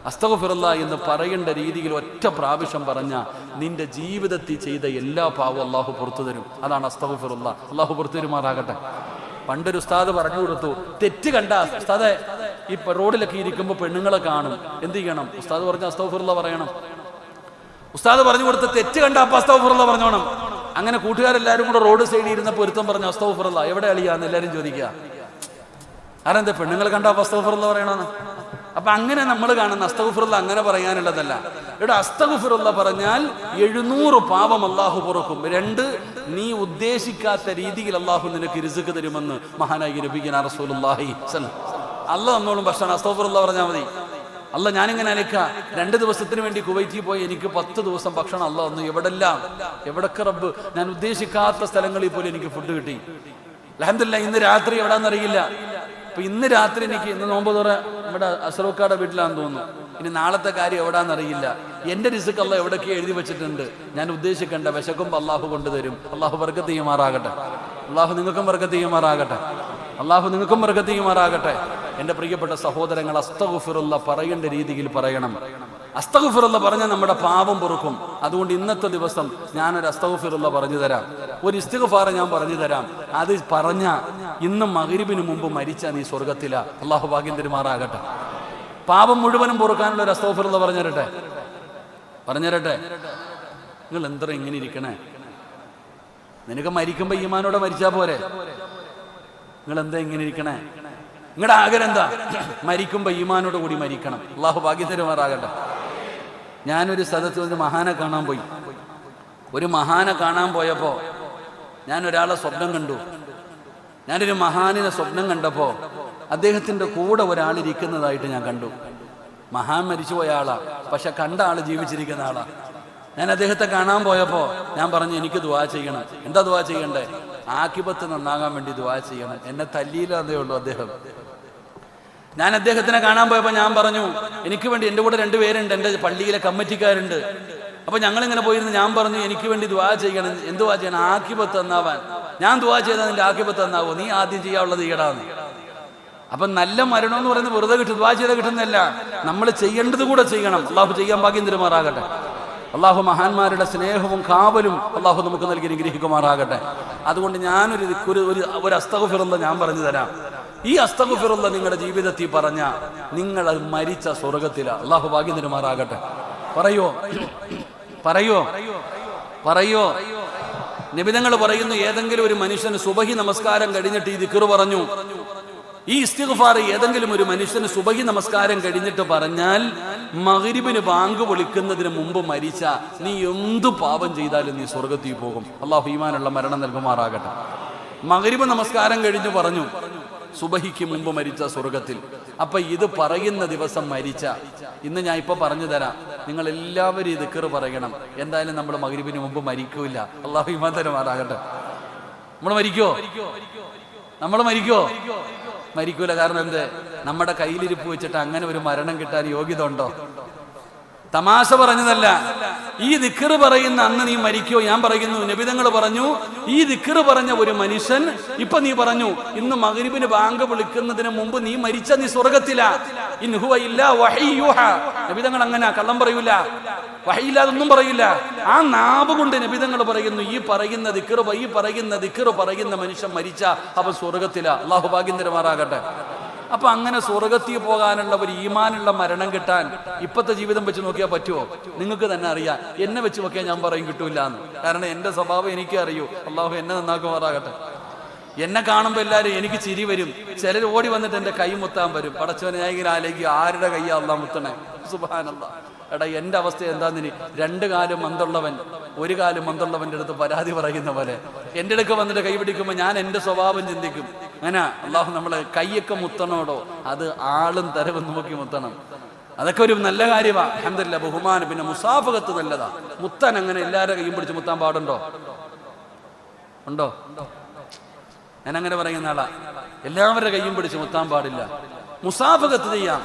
അസ്തഗ്ഫിറുല്ലാ എന്ന് പറയേണ്ട രീതിയിൽ ഒറ്റ പ്രാവശ്യം പറഞ്ഞ നിന്റെ ജീവിതത്തിൽ ചെയ്ത എല്ലാ പാവവും അള്ളാഹു പുറത്തു തരും. അതാണ് അസ്തഗ്ഫിറുല്ലാ. അള്ളാഹു പുറത്തു തരുമാറാകട്ടെ. പണ്ടൊരു ഉസ്താദ് പറഞ്ഞു കൊടുത്തു, തെറ്റ് കണ്ട ഉസ്താദെ, ഈ റോഡിലൊക്കെ ഇരിക്കുമ്പോൾ പെണ്ണുങ്ങളെ കാണും, എന്ത് ചെയ്യണം? ഉസ്താദ് പറഞ്ഞ അസ്തഗ്ഫിറുല്ലാ പറയണം. ഉസ്താദ് പറഞ്ഞു കൊടുത്ത് തെറ്റ് കണ്ട അപ്പൊ അസ്തഗ്ഫിറുല്ലാ പറഞ്ഞോണം. അങ്ങനെ കൂട്ടുകാരെല്ലാരും കൂടെ റോഡ് സൈഡിൽ ഇരുന്ന പൊരുത്തം പറഞ്ഞു അസ്തഗ്ഫിറുല്ലാ. എവിടെ അളിയാന്ന് എല്ലാരും ചോദിക്കുക. ആരെന്താ പെണ്ണുങ്ങളെ കണ്ട അപ്പൊ അസ്തഗ്ഫിറുല്ലാ പറയണമെന്ന്? അപ്പൊ അങ്ങനെ നമ്മൾ കാണുന്ന അസ്തഗ്ഫിറുല്ലാ അങ്ങനെ പറയാനുള്ളതല്ല. ഇവിടെ അസ്തഗ്ഫിറുല്ലാ പറഞ്ഞാൽ 700 പാപം അള്ളാഹു പൊറുക്കും. 2, നീ ഉദ്ദേശിക്കാത്ത രീതിയിൽ അള്ളാഹു നിനക്ക് റിസ്ക് തരുമെന്ന് മഹാനായി നബിയുനാ റസൂലുള്ളാഹി സ്വല്ലല്ലാഹു അലൈഹി വസല്ലം. അല്ലാഹ് നമ്മളും ഭക്ഷണം അസ്തഗ്ഫിറുല്ലാ പറഞ്ഞാൽ മതി. അല്ല, ഞാനിങ്ങനെ അലക്ക 2 ദിവസത്തിന് വേണ്ടി കുവൈറ്റിൽ പോയി, എനിക്ക് 10 ദിവസം ഭക്ഷണം അല്ലാഹ് ഒന്ന് എവിടൊക്കെ റബ്ബ്, ഞാൻ ഉദ്ദേശിക്കാത്ത സ്ഥലങ്ങളിൽ പോലും എനിക്ക് ഫുഡ് കിട്ടി. അൽഹംദുലില്ലാഹ്. ഇന്ന് രാത്രി എവിടാന്നറിയില്ല. അപ്പൊ ഇന്ന് രാത്രി എനിക്ക്, ഇന്ന് നോമ്പ് തുറ ഇവിടെ അസ്റൂക്കാടെ വീട്ടിലാന്ന് തോന്നുന്നു. ഇനി നാളത്തെ കാര്യം എവിടാന്നറിയില്ല. എന്റെ റിസ്ക് അല്ലാഹ് എവിടൊക്കെ എഴുതി വെച്ചിട്ടുണ്ട്. ഞാൻ ഉദ്ദേശിക്കേണ്ട വിശക്കുമ്പോൾ അള്ളാഹു കൊണ്ടുതരും. അള്ളാഹു ബർക്കത്ത് ചെയ്യുമാറാകട്ടെ. അള്ളാഹു നിങ്ങൾക്കും ബർക്കത്ത് ചെയ്യുമാറാകട്ടെ. അള്ളാഹു നിങ്ങൾക്കും ബർക്കത്ത് ചെയ്യുമാറാകട്ടെ. എന്റെ പ്രിയപ്പെട്ട സഹോദരങ്ങൾ, അസ്തഗ്ഫിറുല്ലാ പറയേണ്ട രീതിയിൽ പറയണം. അസ്തഗ്ഫിറുല്ലാ പറഞ്ഞാൽ നമ്മുടെ പാപം പൊറുക്കും. അതുകൊണ്ട് ഇന്നത്തെ ദിവസം ഞാനൊരു അസ്തഗ്ഫിറുല്ലാ പറഞ്ഞു തരാം, ഒരു ഇസ്തിഗ്ഫാർ ഞാൻ പറഞ്ഞു തരാം. അത് പറഞ്ഞ ഇന്ന് മഗ്രിബിന് മുമ്പ് മരിച്ച നീ സ്വർഗത്തിലാ. അള്ളാഹു ഭാഗ്യം തരുമാറാകട്ടെ. പാപം മുഴുവനും പൊറുക്കാനുള്ള ഒരു അസ്തഗ്ഫിറുല്ലാ പറഞ്ഞു തരട്ടെ. നിങ്ങൾ എന്താ ഇങ്ങനെ ഇരിക്കണേ? നിനക്ക് മരിക്കുമ്പോ ഈമാനോടെ മരിച്ചാ പോരെ? നിങ്ങൾ എന്താ ഇങ്ങനെ ഇരിക്കണേ? നിങ്ങളുടെ ആഗ്രഹം എന്താ? മരിക്കുമ്പോ ഈമാനോട് കൂടി മരിക്കണം. അള്ളാഹു ഭാഗ്യം തരുമാറാകട്ടെ. ഞാനൊരു സ്ഥലത്ത് ഒരു മഹാനെ കാണാൻ പോയി. ഒരു മഹാനെ കാണാൻ പോയപ്പോ ഞാൻ ഒരാളെ സ്വപ്നം കണ്ടു. ഞാനൊരു മഹാനിനെ സ്വപ്നം കണ്ടപ്പോ അദ്ദേഹത്തിന്റെ കൂടെ ഒരാളിരിക്കുന്നതായിട്ട് ഞാൻ കണ്ടു. മഹാൻ മരിച്ചുപോയ ആളാ, പക്ഷെ കണ്ട ആള് ജീവിച്ചിരിക്കുന്ന ആളാ. ഞാൻ അദ്ദേഹത്തെ കാണാൻ പോയപ്പോ ഞാൻ പറഞ്ഞു, എനിക്ക് ദുആ ചെയ്യണം. എന്താ ദുആ ചെയ്യണ്ടേ? ആഖിബത്ത് നന്നാകാൻ വേണ്ടി ദുആ ചെയ്യണം. എന്നെ തല്ലിയില്ലാതേ ഉള്ളൂ അദ്ദേഹം. ഞാൻ അദ്ദേഹത്തിനെ കാണാൻ പോയപ്പോ ഞാൻ പറഞ്ഞു, എനിക്ക് വേണ്ടി, എൻ്റെ കൂടെ 2 പേരുണ്ട്, എൻ്റെ പള്ളിയിലെ കമ്മിറ്റിക്കാരുണ്ട്. അപ്പൊ ഞങ്ങളിങ്ങനെ പോയിരുന്നു. ഞാൻ പറഞ്ഞു, എനിക്ക് വേണ്ടി ദുആ ചെയ്യണം. എന്ത് ദുആ ചെയ്യണം? ആഖിബത്ത് നന്നാവാൻ. ഞാൻ ദുആ ചെയ്താൽ നിന്റെ ആഖിബത്ത് നന്നാവോ? നീ ആദ്യം ചെയ്യാനുള്ളത് ചെയ്യടാന്ന്. അപ്പൊ നല്ല മരണം എന്ന് പറയുന്നത് വെറുതെ കിട്ടും, ദുആ ചെയ്താൽ കിട്ടുന്നതല്ല. നമ്മൾ ചെയ്യേണ്ടത് കൂടെ ചെയ്യണം. അള്ളാഹു ചെയ്യാൻ ഭാഗ്യം തരുമാറാകട്ടെ. അള്ളാഹു മഹാന്മാരുടെ സ്നേഹവും കാവലും അള്ളാഹു നമുക്ക് നൽകി അനുഗ്രഹിക്കുമാറാകട്ടെ. അതുകൊണ്ട് ഞാനൊരു അസ്തഗ്ഫിറുല്ലാ ഞാൻ പറഞ്ഞു തരാം. ഈ അസ്തഗ്ഫിറുല്ലാ നിങ്ങളുടെ ജീവിതത്തിൽ പറഞ്ഞ നിങ്ങൾ അത് മരിച്ച സ്വർഗത്തില. അള്ളാഹു ഭാഗ്യം തരുമാറാകട്ടെ. പറയോ നിബിധങ്ങൾ പറയുന്നു, ഏതെങ്കിലും ഒരു മനുഷ്യന് സുബഹി നമസ്കാരം കഴിഞ്ഞിട്ട് ഈ ദിക്ർ പറഞ്ഞു, ഈ ഇസ്തിഗ്ഫാർ ഏതെങ്കിലും ഒരു മനുഷ്യന് സുബഹി നമസ്കാരം കഴിഞ്ഞിട്ട് പറഞ്ഞാൽ മഗ്രിബിന് ബാങ്ക് വിളിക്കുന്നതിന് മുമ്പ് മരിച്ച നീ എന്തു പാപം ചെയ്താലും നീ സ്വർഗത്തിൽ പോകും. അള്ളാഹു ഈമാനുള്ള മരണം നൽകുമാറാകട്ടെ. മഗ്രിബ് നമസ്കാരം കഴിഞ്ഞു പറഞ്ഞു, സുബഹിക്ക് മുമ്പ് മരിച്ച സ്വർഗത്തിൽ. അപ്പൊ ഇത് പറയുന്ന ദിവസം മരിച്ച, ഇന്ന് ഞാൻ ഇപ്പൊ പറഞ്ഞു തരാം, നിങ്ങൾ എല്ലാവരും ഈ ദിക്ർ പറയണം. എന്തായാലും നമ്മൾ മഗ്രിബിന് മുമ്പ് മരിക്കൂല. അള്ളാഹു ഈമാൻ തരുമാറാകട്ടെ. നമ്മൾ മരിക്കോ? മരിക്കൂല. കാരണം എന്ത്? നമ്മുടെ കയ്യിലിരിപ്പ് വെച്ചിട്ട് അങ്ങനെ ഒരു മരണം കിട്ടാൻ യോഗ്യത ഉണ്ടോ? തമാശ പറഞ്ഞതല്ല. ഈ ദിക്ർ പറയുന്ന അന്ന് നീ മരിക്കോ? ഞാൻ പറയുന്നു, നബിതങ്ങൾ പറഞ്ഞു, ഈ ദിക്ർ പറഞ്ഞ ഒരു മനുഷ്യൻ, ഇപ്പൊ നീ പറഞ്ഞു ഇന്ന് മഗ്രിബിന് ബാങ്ക് വിളിക്കുന്നതിന് മുമ്പ് നീ മരിച്ച നീ സ്വർഗത്തിലാ. ഇൻ ഹുവ ഇല്ലാ വഹയ്യുഹ. നബിതങ്ങൾ അങ്ങനെ കള്ളം പറയൂല, വഹയില്ലാതൊന്നും പറയില്ല. ആ നാവ് കൊണ്ട് നബിതങ്ങൾ പറയുന്നു, ഈ പറയുന്ന ദിക്ർ പറയുന്ന മനുഷ്യൻ മരിച്ച അവൻ സ്വർഗത്തിലാ. അള്ളാഹു ഭാഗ്യം തരുമാറാകട്ടെ. അപ്പൊ അങ്ങനെ സ്വർഗത്തിൽ പോകാനുള്ള ഒരു ഈമാനുള്ള മരണം കിട്ടാൻ ഇപ്പത്തെ ജീവിതം വെച്ച് നോക്കിയാൽ പറ്റുമോ? നിങ്ങൾക്ക് തന്നെ അറിയാം. എന്നെ വെച്ച് നോക്കിയാൽ ഞാൻ പറയും കിട്ടൂല എന്ന്. കാരണം എന്റെ സ്വഭാവം എനിക്ക് അറിയൂ. അള്ളാഹു എന്നെ നന്നാക്കുമാറാകട്ടെ. എന്നെ കാണുമ്പോൾ എല്ലാവരും എനിക്ക് ചിരി വരും. ചിലർ ഓടി വന്നിട്ട് എന്റെ കൈ മുത്താൻ വരും. പടച്ചവനെ ഞാൻ ഇങ്ങനെ ആലോചിക്കും, ആരുടെ കൈയാ അള്ളാഹ് മുത്തണേ? സുബ്ഹാനല്ലാഹ്. എടാ എന്റെ അവസ്ഥ എന്താന്നിനി? 2 കാലും മന്തുള്ളവൻ 1 കാലും മന്തുള്ളവന്റെ അടുത്ത് പരാതി പറയുന്ന പോലെ എന്റെ അടുക്ക വന്നിട്ട് കൈ പിടിക്കുമ്പോൾ ഞാൻ എന്റെ സ്വഭാവം ചിന്തിക്കും. അങ്ങനെ അള്ളാഹു നമ്മളെ കൈയൊക്കെ മുത്തണോടോ? അത് ആളും തരവും നോക്കി മുത്തണം. അതൊക്കെ ഒരു നല്ല കാര്യമാണ്. അൽഹംദുലില്ലാഹ്, ബഹുമാനം. പിന്നെ മുസാഫഹത്ത് നല്ലതാ. മുത്താൻ അങ്ങനെ എല്ലാവരുടെ കൈയും പിടിച്ച് മുത്താൻ പാടുണ്ടോ? ഉണ്ടോ? ഞാൻ അങ്ങനെ പറയുന്ന ആളാ. എല്ലാവരുടെ കൈയും പിടിച്ച് മുത്താൻ പാടില്ല. മുസാഫഹത്ത് ചെയ്യാം.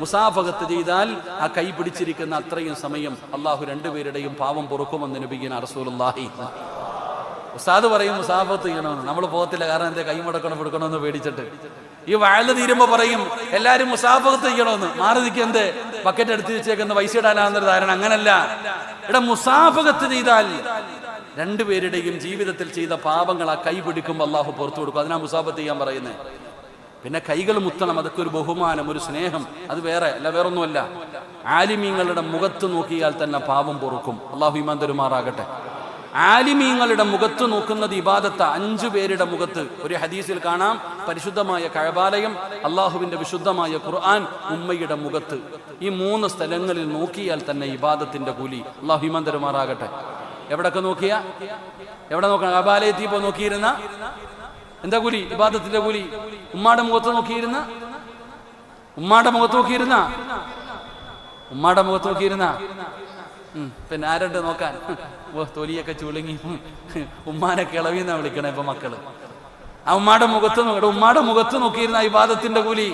മുസാഫഹത്ത് ചെയ്താൽ ആ കൈ പിടിച്ചിരിക്കുന്ന അത്രയും സമയം അള്ളാഹു 2 പേരുടെയും പാവം പൊറുക്കുമെന്ന് നബിയുനാ റസൂലുള്ളാഹി. ഉസ്താദ് പറയും മുസാഫഹത്ത് ചെയ്യണമെന്ന്. നമ്മൾ പോകത്തില്ല. കാരണം എന്താ? കൈ മുടക്കണം കൊടുക്കണമെന്ന് പേടിച്ചിട്ട്. ഈ വഅല് തീരുമ്പോ പറയും എല്ലാരും മുസാഫഹത്ത് ചെയ്യണമെന്ന്. മാറി നിൽക്കുക. എന്ത്? ബക്കറ്റ് എടുത്ത് വെച്ചേക്കുന്ന പൈസ ഇടാനാന്നൊരു ധാരണ. അങ്ങനല്ല. ഇവിടെ മുസാഫഹത്ത് ചെയ്താൽ 2 പേരുടെയും ജീവിതത്തിൽ ചെയ്ത പാപങ്ങൾ ആ കൈ പിടിക്കുമ്പോൾ അള്ളാഹു പുറത്തു കൊടുക്കും. അതിനാ മുസാഫഹത്ത് ചെയ്യാൻ പറയുന്നത്. പിന്നെ കൈകൾ മുത്തണം. അതൊക്കെ ഒരു ബഹുമാനം, ഒരു സ്നേഹം. അത് വേറെ അല്ല, വേറൊന്നുമല്ല. ആലിമീങ്ങളുടെ മുഖത്ത് നോക്കിയാൽ തന്നെ പാപം പൊറുക്കും. അള്ളാഹു ഈമാൻ തരുമാറാകട്ടെ. ആലിമീങ്ങളുടെ മുഖത്ത് നോക്കുന്നത് ഇബാദത്ത. 5 പേരുടെ മുഖത്ത്. ഒരു ഹദീസിൽ കാണാം, പരിശുദ്ധമായ കഅബാലയം, അള്ളാഹുവിന്റെ വിശുദ്ധമായ ഖുർആൻ, ഉമ്മയുടെ മുഖത്ത്. ഈ 3 സ്ഥലങ്ങളിൽ നോക്കിയാൽ തന്നെ ഇബാദത്തിന്റെ കൂലി. അള്ളാഹു ഈമാൻ തരുമാറാകട്ടെ. എവിടൊക്കെ നോക്കിയാ? എവിടെ നോക്കണം? കഅബാലയത്തിൽ പോ നോക്കിയിരുന്ന എന്താ കൂലി? ഇബാദത്തിന്റെ കൂലി. ഉമ്മാടെ മുഖത്ത് നോക്കിയിരുന്ന പിന്നെ ആരുണ്ട് നോക്കാൻ? തൊലിയൊക്കെ ചുളുങ്ങി ഉമ്മാനെ കിളവിന്നാ വിളിക്കണേ ഇപ്പൊ മക്കള്. ആ ഉമ്മാടെ മുഖത്ത് നോക്കട്ടെ. ഉമ്മാടെ മുഖത്ത് നോക്കിയിരുന്ന ഇബാദത്തിന്റെ കൂലി.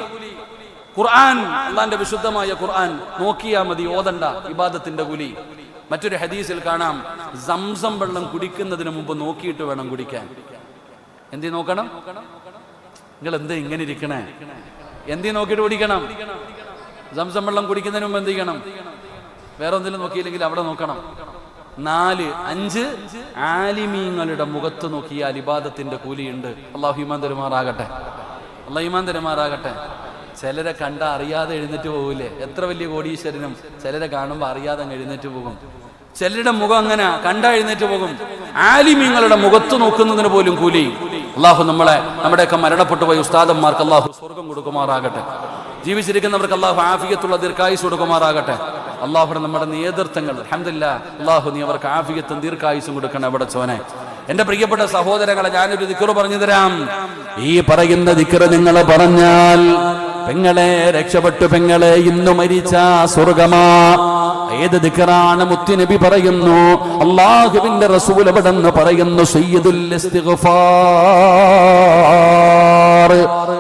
ഖുർആൻ, അള്ളാന്റെ വിശുദ്ധമായ ഖുർആൻ നോക്കിയാ മതി, ഓതണ്ട. ഇബാദത്തിന്റെ കൂലി. മറ്റൊരു ഹദീസിൽ കാണാം, സംസം വെള്ളം കുടിക്കുന്നതിന് മുമ്പ് നോക്കിയിട്ട് വേണം കുടിക്കാൻ. എന്തി നോക്കണം? നിങ്ങൾ എന്താ ഇങ്ങനെ ഇരിക്കണേ? എന്തി നോക്കിയിട്ട് കുടിക്കണം? സംസം വെള്ളം കുടിക്കുന്നതിന് മുമ്പ് എന്ത് ചെയ്യണം? വേറെ എന്തെങ്കിലും നോക്കിയില്ലെങ്കിൽ അവിടെ നോക്കണം. 4, 5 ആലിമീങ്ങളുടെ മുഖത്ത് നോക്കിയാൽ ഇബാദത്തിന്റെ കൂലിയുണ്ട്. അള്ളാഹു ഈമാൻ തരുമാറാകട്ടെ. അള്ളാഹു ഈമാൻ തരുമാറാകട്ടെ. ചിലരെ കണ്ട അറിയാതെ എഴുന്നേറ്റ് പോകൂലേ? എത്ര വലിയ കോടീശ്വരനും ചിലരെ കാണുമ്പോൾ അറിയാതെ എഴുന്നേറ്റ് പോകും. ചിലരുടെ മുഖം അങ്ങനെ കണ്ട എഴുന്നേറ്റ് പോകും. ആലിമീങ്ങളുടെ മുഖത്ത് നോക്കുന്നതിന് പോലും കൂലി. അള്ളാഹു നമ്മുടെയൊക്കെ മരണപ്പെട്ടു പോയ ഉസ്താദന്മാർക്ക് അള്ളാഹു സ്വർഗം കൊടുക്കുമാറാകട്ടെ. ജീവിച്ചിരിക്കുന്നവർക്ക് അള്ളാഹു ആഫിയത്തുള്ള ദീർഘായുസ് കൊടുക്കുമാറാകട്ടെ. അള്ളാഹുടെ നമ്മുടെ നേതൃത്വങ്ങൾ അൽഹംദുലില്ലാഹ്, അള്ളാഹു നീ അവർക്ക് ആഫിയത്തും ദീർഘായുസും കൊടുക്കണം. അവിടെ ചോനെ എന്റെ പ്രിയപ്പെട്ട സഹോദരങ്ങളെ, ഞാനൊരു ദിക്ർ പറഞ്ഞു തരാം. ഈ പറയുന്ന ദിക്ർ നിങ്ങൾ പറഞ്ഞാൽ പെങ്ങളെ രക്ഷപ്പെട്ടു. പെങ്ങളെ ഇന്നു മരിച്ച സ്വർഗമാ. ഏത് ദിക്റാണ്? മുത്തുനബി പറയുന്നു, അല്ലാഹുവിന്റെ റസൂൽ എവിടെന്ന് പറയുന്നു, സയ്യിദുൽ ഇസ്തിഗ്ഫാർ.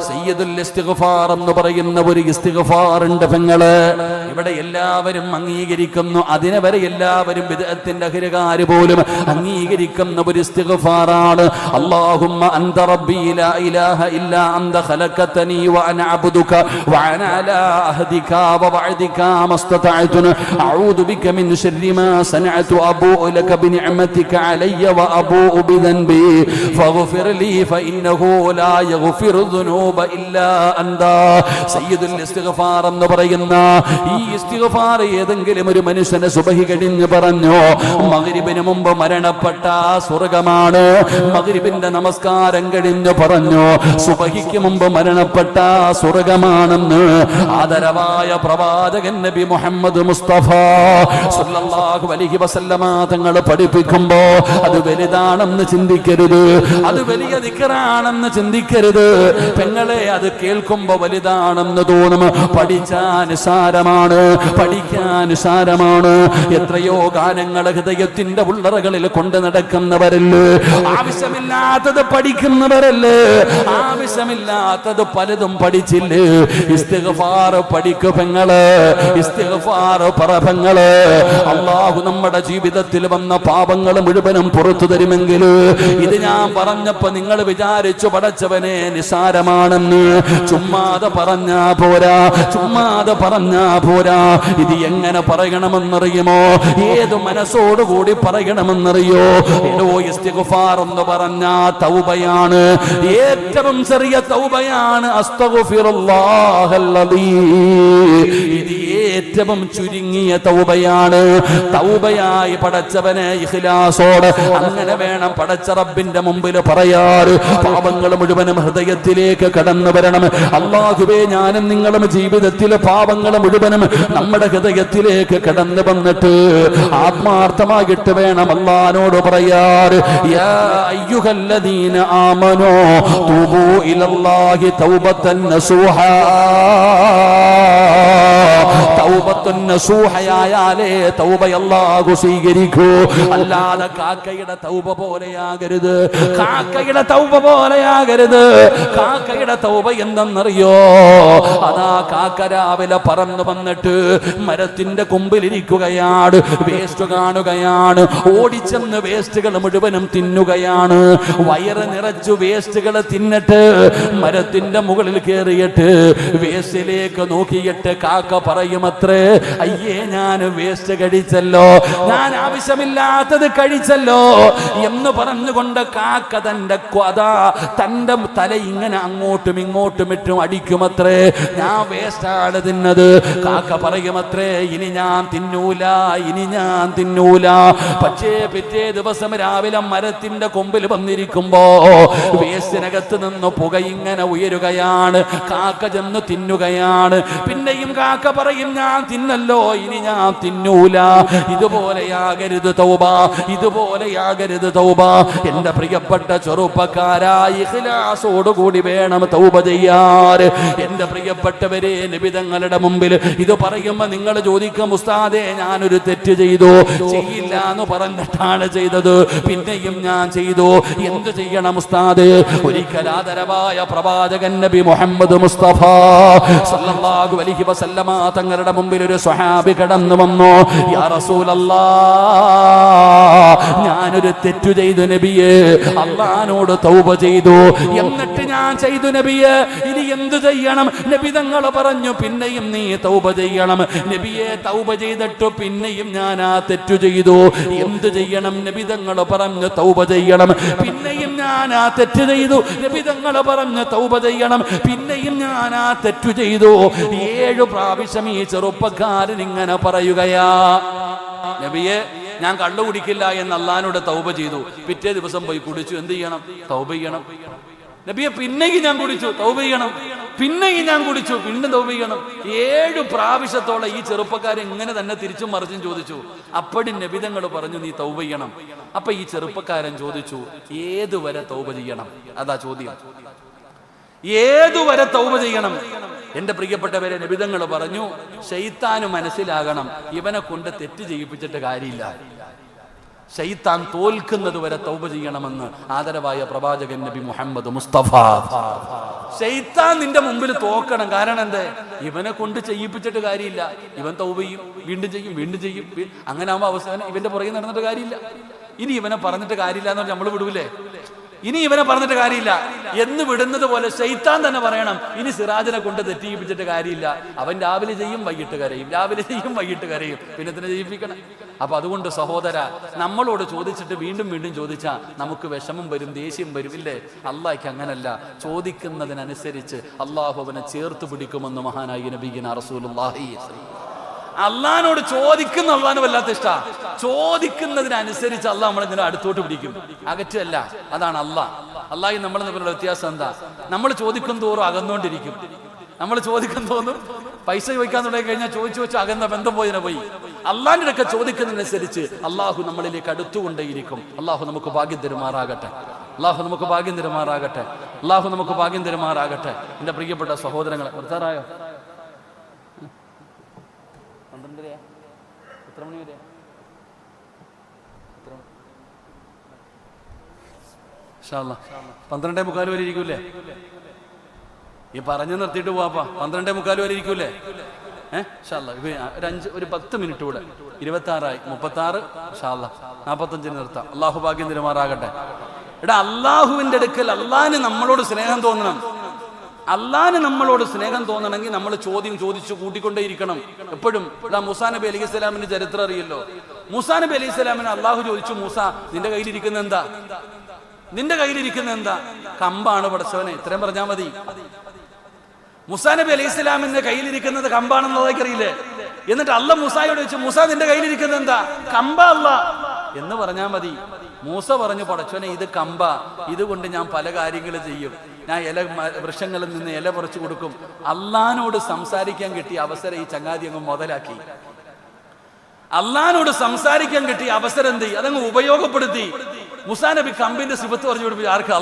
സയ്യിദുൽ ഇസ്തിഗ്ഫാർ എന്ന് പറയുന്ന ഒരു ഇസ്തിഗ്ഫാർ ഉണ്ട് പെങ്ങളെ. ഇവിടെ എല്ലാവരും അംഗീകരിക്കുന്നു. അതിനെ വരെ എല്ലാവരും ബിദ്അത്തിന്റെ അഹ്ലുകാര് പോലും അംഗീകരിക്കുന്ന ഒരു ഇസ്തിഗ്ഫാറാണ്. അല്ലാഹുമ്മ അൻത റബ്ബി ലാ ഇലാഹ ഇല്ലാ അൻത ഖലഖതനി വ അന അബ്ദുക വ അന അലാ അഹ്ദിക വ വഅദിക മസ്തതഅതു അഊദു ബിക മിൻ ശർരി മാ സനഅതു അബൂഉ ലക ബിനിഅമതിക അലയ്യ വ അബൂഉ ബിദൻബി ഫഗ്ഫിർ ലി ഫഇന്നഹു ലാ യഗ്ഫിറു ദുനൂബ ഇല്ലാ അൻത. സയ്യിദുൽ ഇസ്തിഗ്ഫാർ എന്ന് പറയുന്ന ഈ ഇസ്തിഗ്ഫാർ ഏതെങ്കിലും ഒരു മനുഷ്യനെ സുബഹി കഴിഞ്ഞ് പറഞ്ഞു, മഗ്രിബിന് മുമ്പ് മരണപ്പെട്ട സ്വർഗമാണ്. മഗ്രിബിന്റെ നമസ്കാരം കഴിഞ്ഞ് പറഞ്ഞു, സുബഹിക്ക് മുമ്പ് മരണപ്പെട്ട സ്വർഗമാണെന്ന് ആദരവായ പ്രവാചകൻ നബി മുഹമ്മദ് മുസ്തഫ സല്ലല്ലാഹു അലൈഹി വസല്ലമ തങ്ങൾ പഠിപ്പിക്കുമ്പോ അത് വലുതാണെന്ന് ചിന്തിക്കരുത്, അത് വലിയ ദിക്റാണെന്ന് ചിന്തിക്കരുത്. പെങ്ങൾ പെങ്ങളെ, അത് കേൾക്കുമ്പോ വലുതാണെന്ന് തോന്നും. പഠിക്കാൻ സാരമാണ്, പഠിക്കാൻ സാരമാണ്. എത്രയോ ഗാനങ്ങൾ ഹൃദയത്തിന്റെ ഉള്ളറകളിൽ കൊണ്ട് നടക്കുന്നവരല്ലേ, ആവശ്യമില്ലാത്തത് പഠിക്കുന്നവരല്ലേ, ആവശ്യമില്ലാത്തത് പലതും പഠിച്ചില്ലേ. ഇസ്തിഗ്ഫാർ പഠിക്കു പെങ്ങള്, ഇസ്തിഗ്ഫാർ പറ പെങ്ങള്. അല്ലാഹു നമ്മുടെ ജീവിതത്തിൽ വന്ന പാപങ്ങൾ മുഴുവനും പുറത്തു തരുമെങ്കിൽ ഇത് ഞാൻ പറഞ്ഞപ്പോ നിങ്ങൾ വിചാരിച്ചു പടച്ചവനെ നിസാരമാണെന്ന്. ചുമ്മാതെ പറഞ്ഞാ പോരാ, ചുമ്മാതെ പറഞ്ഞാ പോരാ. ഇത് എങ്ങനെ പറയണമെന്നറിയുമോ? ഏത് മനസ്സോടുകൂടി പറയണമെന്നറിയോ? ഇസ്തിഗ്ഫാർ എന്ന് പറഞ്ഞാ തൗബയാണ്, ഏറ്റവും ചെറിയ തൗബയാണ് അസ്തഗ്ഫിറുല്ലാഹൽ അദീം. ഇത് ഏറ്റവും ചുരുങ്ങിയ തൗബയാണ്. തൗബയായി പടച്ചവനെ ഇഖ്ലാസോടെ അങ്ങനെ വേണം പടച്ച റബ്ബിന്റെ മുമ്പിൽ പറയാറ്. പാപങ്ങൾ മുഴുവനും ഹൃദയത്തിലേക്ക് കടന്നു വരണം. അല്ലാഹുവേ, ഞാനും നിങ്ങളും ജീവിതത്തിലെ പാപങ്ങൾ മുഴുവനും നമ്മുടെ ഹൃദയത്തിലേക്ക് കടന്നു വന്നിട്ട് ആത്മാർത്ഥമായിട്ട് വേണം അല്ലാഹുവോട് പറയാറ്. യാ അയ്യുഹല്ലദീന ആമനൂ തൂബൂ ഇലല്ലാഹി തൗബത്തൻ നസൂഹാ. തൗബത്തുൻ നസൂഹയായാലേ തൗബ അല്ലാഹു സ്വീകരിക്കൂ. അല്ലാതെ കാക്കയുടെ തൗബ പോലെയാകരുത്, കാക്കയുടെ തൗബ പോലെയാകരുത്. കാക്കയുടെ തൗബ എന്തെന്നറിയോ? അതാ കാക്ക രാവിലെ പറന്നു വന്നിട്ട് മരത്തിന്റെ കൊമ്പിലിരിക്കുകയാണ്, വേസ്റ്റ് കാണുകയാണ്, ഓടിച്ചെന്ന് വേസ്റ്റുകൾ മുഴുവനും തിന്നുകയാണ്. വയറ് നിറച്ചു വേസ്റ്റുകൾ തിന്നിട്ട് മരത്തിന്റെ മുകളിൽ കയറിയിട്ട് വേസ്റ്റിലേക്ക് നോക്കിയിട്ട് കാക്ക പറയുമത്രേ, അയ്യേ ഞാൻ വേസ്റ്റ് കഴിച്ചല്ലോ, ഞാൻ ആവശ്യമില്ലാത്തത് കഴിച്ചല്ലോ എന്ന് പറഞ്ഞുകൊണ്ട് കാക്ക തന്റെ തല ഇങ്ങനെ അങ്ങോട്ടും ഇങ്ങോട്ടും ഇട്ടും അടിക്കുമത്രേ. ഞാൻ വേസ്റ്റാണ് തിന്നത്. കാക്ക പറയുമത്രേ, ഇനി ഞാൻ തിന്നൂല, ഇനി ഞാൻ തിന്നൂല. പക്ഷേ പിറ്റേ ദിവസം രാവിലെ മരത്തിന്റെ കൊമ്പിൽ വന്നിരിക്കുമ്പോ വേസ്റ്റിനകത്ത് നിന്ന് പുക ഇങ്ങനെ ഉയരുകയാണ്. കാക്ക ചെന്ന് തിന്നുകയാണ്. പിന്നെയും കാക്ക പറയും, ഞാൻ തിന്നല്ലോ, ഇനി ഞാൻ തിന്നൂല. ഇതുപോലെയാകരുത് തൗബ, ഇതുപോലെയാകരുത് തൗബ. എന്റെ പ്രിയപ്പെട്ട ചെറുപ്പക്കാരായ ഇഖ്ലാസോടുകൂടി വേണം തൗബ ചെയ്യാറ്. എന്റെ പ്രിയപ്പെട്ടവരെ, നിബിതങ്ങളുടെ മുമ്പിൽ ഇത് പറയുമ്പോ നിങ്ങൾ ചോദിക്കും, ഉസ്താദേ ഞാനൊരു തെറ്റ് ചെയ്തു, ചെയ്യില്ല എന്ന് പറഞ്ഞിട്ടാണ് ചെയ്തത്, പിന്നെയും ഞാൻ ചെയ്തു, എന്ത് ചെയ്യണം ഉസ്താദ്? ഒരിക്കൽ ആദരവായ പ്രവാചകൻ നബി മുഹമ്മദ് മുസ്തഫ സല്ലല്ലാഹു അലൈഹി വസല്ലമ തങ്ങളുടെ മുമ്പിൽ ഒരു സ്വഹാബി കടന്നു വന്നു. യാ റസൂലല്ലാഹ്, ഞാനൊരു തെറ്റു ചെയ്തു നബിയേ, അല്ലാഹുവോട് തൗബ ചെയ്തു, എന്നിട്ട് ഞാൻ ചെയ്തു നബിയേ, ഇനി എന്തു ചെയ്യണം? നബി തങ്ങൾ പറഞ്ഞു, പിന്നെയും നീ തൗബ ചെയ്യണം. നബിയെ, തൗബ ചെയ്തിട്ട് പിന്നെയും ഞാൻ ആ തെറ്റു ചെയ്തു, എന്തു ചെയ്യണം? നബി തങ്ങൾ പറഞ്ഞു, തൗബ ചെയ്യണം. പിന്നെയും ഞാൻ ആ തെറ്റ് ചെയ്തു. നബി തങ്ങൾ പറഞ്ഞു, തൗബ ചെയ്യണം. പിന്നെയും ഞാൻ ആ തെറ്റു ചെയ്തു. 7 പ്രാവശ്യം ഈ ചെറുപ്പക്കാരൻ ഇങ്ങനെ പറയുകയാ, നബിയെ ഞാൻ കള്ളു കുടിക്കില്ല എന്ന് അല്ലാഹുവോട് തൗബ ചെയ്തു. പിറ്റേ ദിവസം പോയി കുടിച്ചു, എന്ത് ചെയ്യണം? തൗബ ചെയ്യണം. നബിയെ, പിന്നെയും ഞാൻ കുടിച്ചു, തൗബ ചെയ്യണം. പിന്നെയും ഞാൻ കുടിച്ചു, പിന്നെ തൗബ ചെയ്യണം. 7 പ്രാവശ്യത്തോളം ഈ ചെറുപ്പക്കാരൻ ഇങ്ങനെ തന്നെ തിരിച്ചും മറിച്ചും ചോദിച്ചു. അപ്പടി നബിതങ്ങൾ പറഞ്ഞു, നീ തൗബ ചെയ്യണം. അപ്പൊ ഈ ചെറുപ്പക്കാരൻ ചോദിച്ചു, ഏതുവരെ തൗബ ചെയ്യണം? അതാ ചോദ്യം, ഏതുവരെ തൗബ ചെയ്യണം? എന്റെ പ്രിയപ്പെട്ടവരെ, നബിതങ്ങൾ പറഞ്ഞു, ശൈത്താന് മനസ്സിലാകണം ഇവനെ കൊണ്ട് തെറ്റ് ചെയ്യിപ്പിച്ചിട്ട് കാര്യമില്ല, ശൈത്താൻ തോൽക്കുന്നത് വരെ തൗബ ചെയ്യണമെന്ന് ആദരവായ പ്രവാചകൻ നബി മുഹമ്മദ് മുസ്തഫ. ശൈത്താൻ നിന്റെ മുമ്പിൽ തോക്കണം. കാരണം എന്തേ? ഇവനെ കൊണ്ട് ചെയ്യിപ്പിച്ചിട്ട് കാര്യമില്ല. ഇവൻ തൗബ ചെയ്യും, വീണ്ടും ചെയ്യും, വീണ്ടും ചെയ്യും. അങ്ങനെ ആവുമ്പോ അവസാനം ഇവന്റെ പുറകെ നടന്നിട്ട് കാര്യമില്ല. ഇനി ഇവനെ പറഞ്ഞിട്ട് കാര്യമില്ല എന്ന് പറഞ്ഞാൽ നമ്മൾ വിടൂലേ? ഇനി ഇവനെ പറഞ്ഞിട്ട് കാര്യമില്ല എന്ന് വിടുന്നത് പോലെ ശൈത്താൻ തന്നെ പറയണം, ഇനി സിറാജിനെ കൊണ്ട് തെറ്റിയിപ്പിച്ചിട്ട് കാര്യമില്ല. അവൻ രാവിലെ ചെയ്യും, വൈകിട്ട് കരയും, രാവിലെ ചെയ്യും, വൈകിട്ട് കരയും, പിന്നെ തന്നെ ചെയ്യിപ്പിക്കണം. അപ്പൊ അതുകൊണ്ട് സഹോദര, നമ്മളോട് ചോദിച്ചിട്ട് വീണ്ടും വീണ്ടും ചോദിച്ചാൽ നമുക്ക് വിഷമം വരും, ദേഷ്യം വരും, ഇല്ലേ? അള്ളാഹ്ക്ക് അങ്ങനല്ല. ചോദിക്കുന്നതിനനുസരിച്ച് അള്ളാഹു അവനെ ചേർത്ത് പിടിക്കുമെന്ന് മഹാനായ നബിയിന റസൂലുള്ളാഹി. അള്ളാഹിനോട് ചോദിക്കുന്ന അള്ളാഹിന് വല്ലാത്ത ഇഷ്ടാ. ചോദിക്കുന്നതിനനുസരിച്ച് അള്ളാഹ് നമ്മളിങ്ങനെ അടുത്തോട്ട് പിടിക്കും, അകറ്റല്ല. അതാണ് അള്ളാഹി നമ്മൾ തമ്മിലുള്ള വ്യത്യാസം എന്താ? നമ്മൾ ചോദിക്കും തോറും അകന്നുകൊണ്ടിരിക്കും. നമ്മൾ ചോദിക്കും തോന്നും പൈസ ചോദിക്കാൻ തുടങ്ങി കഴിഞ്ഞാൽ ചോദിച്ചു അകന്ന ബന്ധം പോയി. അള്ളാഹിന്റെ ഒക്കെ ചോദിക്കുന്നതിനനുസരിച്ച് അള്ളാഹു നമ്മളിലേക്ക് അടുത്തുകൊണ്ടേയിരിക്കും. അള്ളാഹു നമുക്ക് ഭാഗ്യം തരുമാറാകട്ടെ. അള്ളാഹു നമുക്ക് ഭാഗ്യം തരുമാറാകട്ടെ. അള്ളാഹു നമുക്ക് ഭാഗ്യം തരുമാറാകട്ടെ. എൻ്റെ പ്രിയപ്പെട്ട സഹോദരങ്ങളെ, നിർത്താറായോ? 12 എത്ര മണി വരെ? 12:45 വരെ ഇരിക്കൂലേ? ഈ പറഞ്ഞു നിർത്തിയിട്ട് പോവാപ്പാ. 12:45 വരെ ഇരിക്കൂലേ? ഒരു 10 മിനിറ്റ് കൂടെ. 26 36 45 നിർത്താം. അള്ളാഹു ഭാഗ്യം തരുമാറാകട്ടെ. എടാ, അള്ളാഹുവിന്റെ അടുക്കൽ അള്ളാഹിന് നമ്മളോട് സ്നേഹം തോന്നണം. അള്ളാഹിന് നമ്മളോട് സ്നേഹം തോന്നണമെങ്കിൽ നമ്മൾ ചോദ്യം ചോദിച്ചു കൂട്ടിക്കൊണ്ടേയിരിക്കണം എപ്പോഴും. ഇതാ മൂസാ നബി അലൈഹി സ്വലാമിന്റെ ചരിത്രം അറിയല്ലോ. മൂസാ നബി അലൈഹി സ്വലാമിന് അള്ളാഹു ചോദിച്ചു, മൂസ, നിന്റെ കയ്യിലിരിക്കുന്ന എന്താ? നിന്റെ കയ്യിലിരിക്കുന്ന എന്താ? കമ്പാണ് പടച്ചവനെ. ഇത്രയും പറഞ്ഞാൽ മതി. മൂസാ നബി അലൈഹി സ്വലാമിന്റെ കയ്യിലിരിക്കുന്നത് കമ്പാണെന്നതൊക്കെ അറിയില്ലേ? എന്നിട്ട് അല്ല മൂസായോട് ചോദിച്ചു, മൂസ, നിന്റെ കയ്യിലിരിക്കുന്നത് എന്താ? കമ്പ അല്ല എന്ന് പറഞ്ഞാൽ മതി. മൂസ പറഞ്ഞു, പടച്ചവനെ, ഇത് കമ്പ, ഇതുകൊണ്ട് ഞാൻ പല കാര്യങ്ങളും ചെയ്യും. ഞാൻ വൃക്ഷങ്ങളിൽ നിന്ന് ഇല പറിച്ചു കൊടുക്കും. അള്ളാഹിനോട് സംസാരിക്കാൻ കിട്ടിയ അവസരം ഈ ചങ്ങാതി അങ്ങ് മുതലാക്കി. അള്ളാഹിനോട് സംസാരിക്കാൻ കിട്ടിയ അവസരം എന്ത്? അതങ്ങ് ഉപയോഗപ്പെടുത്തി. മൂസാ നബി കമ്പിന്റെ സിഫത്ത് പറഞ്ഞു കൊടുപ്പിച്ചു. ആർക്ക്?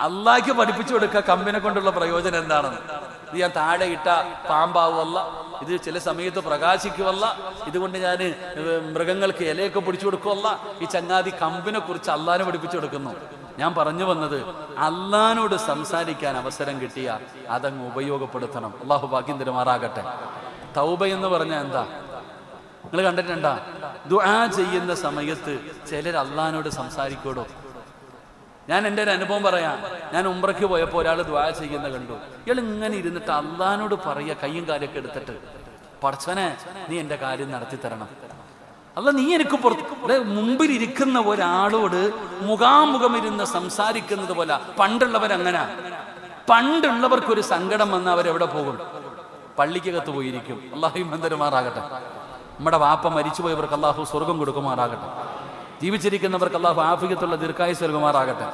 അള്ളാഹിക്ക് പഠിപ്പിച്ചു കൊടുക്കുക കമ്പിനെ കൊണ്ടുള്ള പ്രയോജനം എന്താണെന്ന്. ഇത് ഞാൻ താഴെ ഇട്ട പാമ്പാവുമല്ല, ഇത് ചില സമയത്ത് പ്രകാശിക്കുമല്ല, ഇതുകൊണ്ട് ഞാൻ മൃഗങ്ങൾക്ക് ഇലയൊക്കെ പിടിച്ചു കൊടുക്കുമല്ല. ഈ ചങ്ങാതി കമ്പിനെ കുറിച്ച് അള്ളാഹിനെ പഠിപ്പിച്ചു കൊടുക്കുന്നു. ഞാൻ പറഞ്ഞു വന്നത്, അള്ളാഹിനോട് സംസാരിക്കാൻ അവസരം കിട്ടിയ അതങ്ങ് ഉപയോഗപ്പെടുത്തണം. അള്ളാഹു ഭാഗ്യം തരുമാറാകട്ടെ. തൗബ എന്ന് പറഞ്ഞാൽ എന്താ? നിങ്ങൾ കണ്ടിട്ടുണ്ടാ? ദുആ ചെയ്യുന്ന സമയത്ത് ചിലർ അള്ളാഹിനോട് സംസാരിക്കൂടോ. ഞാൻ എൻ്റെ ഒരു അനുഭവം പറയാം. ഞാൻ ഉംറയ്ക്ക് പോയപ്പോൾ ഒരാൾ ദുആ ചെയ്യുന്ന കണ്ടു. ഇയാൾ ഇങ്ങനെ ഇരുന്നിട്ട് അള്ളാഹിനോട് പറയുക, കയ്യും കാലൊക്കെ എടുത്തിട്ട്, പടച്ചവനെ, നീ എൻ്റെ കാര്യം നടത്തി തരണം. അല്ല, നീ എനിക്ക് മുമ്പിൽ ഇരിക്കുന്ന ഒരാളോട് മുഖാമുഖം ഇരുന്ന് സംസാരിക്കുന്നത് പോലെ. പണ്ടുള്ളവരങ്ങനെ. പണ്ടുള്ളവർക്കൊരു സങ്കടം വന്നാൽ അവരെവിടെ പോകും? പള്ളിക്കകത്ത് പോയിരിക്കും. അള്ളാഹു മന്ദരുമാറാകട്ടെ. നമ്മുടെ വാപ്പ മരിച്ചുപോയവർക്ക് അള്ളാഹു സ്വർഗം കൊടുക്കുമാറാകട്ടെ. ജീവിച്ചിരിക്കുന്നവർക്ക് അള്ളാഹു ആഫിയത്തുള്ള ദീർഘായുസ്സ് നൽകുമാറാകട്ടെ.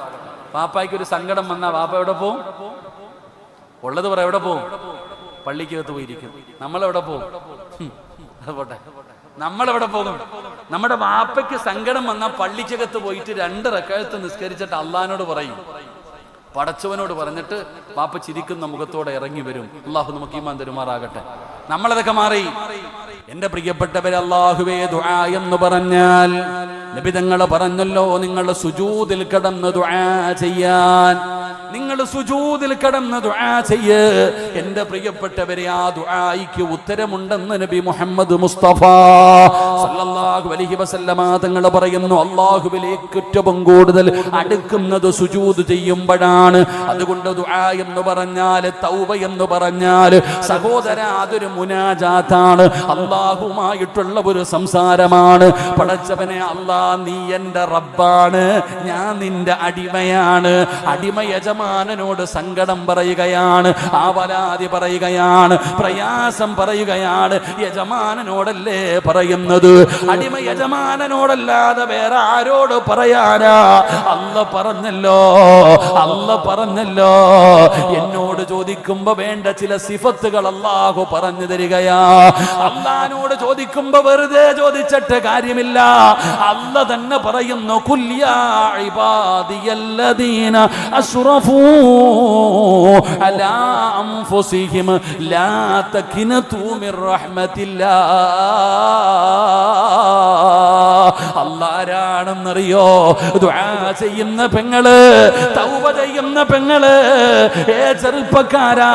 വാപ്പായ്ക്ക് ഒരു സങ്കടം വന്നാൽ വാപ്പ എവിടെ പോവും? ഉള്ളത് പറ, എവിടെ പോവും? പള്ളിക്കകത്ത് പോയിരിക്കും. നമ്മളെവിടെ പോവും? അതുപോട്ടെ, നമ്മളെവിടെ പോകും? നമ്മുടെ വാപ്പയ്ക്ക് സങ്കടം വന്നാൽ പള്ളിക്കകത്ത് പോയിട്ട് 2 റക്അത്ത് നിസ്കരിച്ചിട്ട് അള്ളാഹിനോട് പറയും. പടച്ചവനോട് പറഞ്ഞിട്ട് വാപ്പ ചിരിക്കുന്ന മുഖത്തോടെ ഇറങ്ങി വരും. അള്ളാഹു നമുക്ക് ഈമാൻ തരുമാറാകട്ടെ. നമ്മളതൊക്കെ മാറി. എന്റെ പ്രിയപ്പെട്ടവരെ, അല്ലാഹുവേ, ദുആ എന്ന് പറഞ്ഞാൽ നബി തങ്ങൾ പറഞ്ഞല്ലോ, നിങ്ങൾ സുജൂദിൽ കിടന്ന് ദുആ ചെയ്യാൻ. നിങ്ങൾ സുജൂദിൽ കിടന്ന് ദുആ ചെയ്യ്. എന്റെ പ്രിയപ്പെട്ടവരെ, ആ ദുആയ്ക്ക് ഉത്തരമുണ്ടെന്ന് നബി മുഹമ്മദ് മുസ്തഫ സല്ലല്ലാഹു അലൈഹി വസല്ലമ തങ്ങൾ പറയുന്നു. അല്ലാഹുവിലേക്ക് ഏറ്റവും കൂടുതൽ അടുക്കുന്നത് സുജൂദ് ചെയ്യുമ്പോഴാണ്. അതുകൊണ്ട് ദുആ എന്ന് പറഞ്ഞാൽ, തൗബ എന്ന് പറഞ്ഞാൽ സഹോദര, അതൊരു മുനാജാത്താണ്. അല്ലാഹുമായിട്ടുള്ള ഒരു സംസാരമാണ്. പടച്ചവനെ, അല്ലാ, നീ എൻ്റെ റബ്ബാണ്, ഞാൻ നിന്റെ അടിമയാണ്. അടിമ യജമാനനോട് സങ്കടം പറയുകയാണ്, ആവലാതി പറയുകയാണ്, പ്രയാസം പറയുകയാണ്. യജമാനനോടല്ലേ പറയുന്നത്? അടിമ യജമാനനോടല്ലാതെ വേറെ ആരോട് പറയാനാ? അല്ല പറഞ്ഞല്ലോ, അല്ല പറഞ്ഞല്ലോ, എന്നോട് ചോദിക്കുമ്പോ വേണ്ട ചില സിഫത്തുകൾ അല്ലാഹു പറഞ്ഞു തരികയാ. അല്ലാഹുവോട് ചോദിക്കുമ്പോ വെറുതെ ചോദിച്ചിട്ട് കാര്യമില്ല. അല്ല തന്നെ പറയുന്നു, ഖുൽ യാ ഇബാദിയല്ലദീന അസ്റഫൂ അലാ അൻഫുസിഹിം ലാ തഖ്നതു മിർ റഹ്മത്തില്ലാഹ്. അല്ലാഹുവാണെന്നറിയോ? ദുആ ചെയ്യുന്ന പെങ്ങള്, തൗബ ചെയ്യുന്ന പെങ്ങള്, ചെറുപ്പക്കാരാ,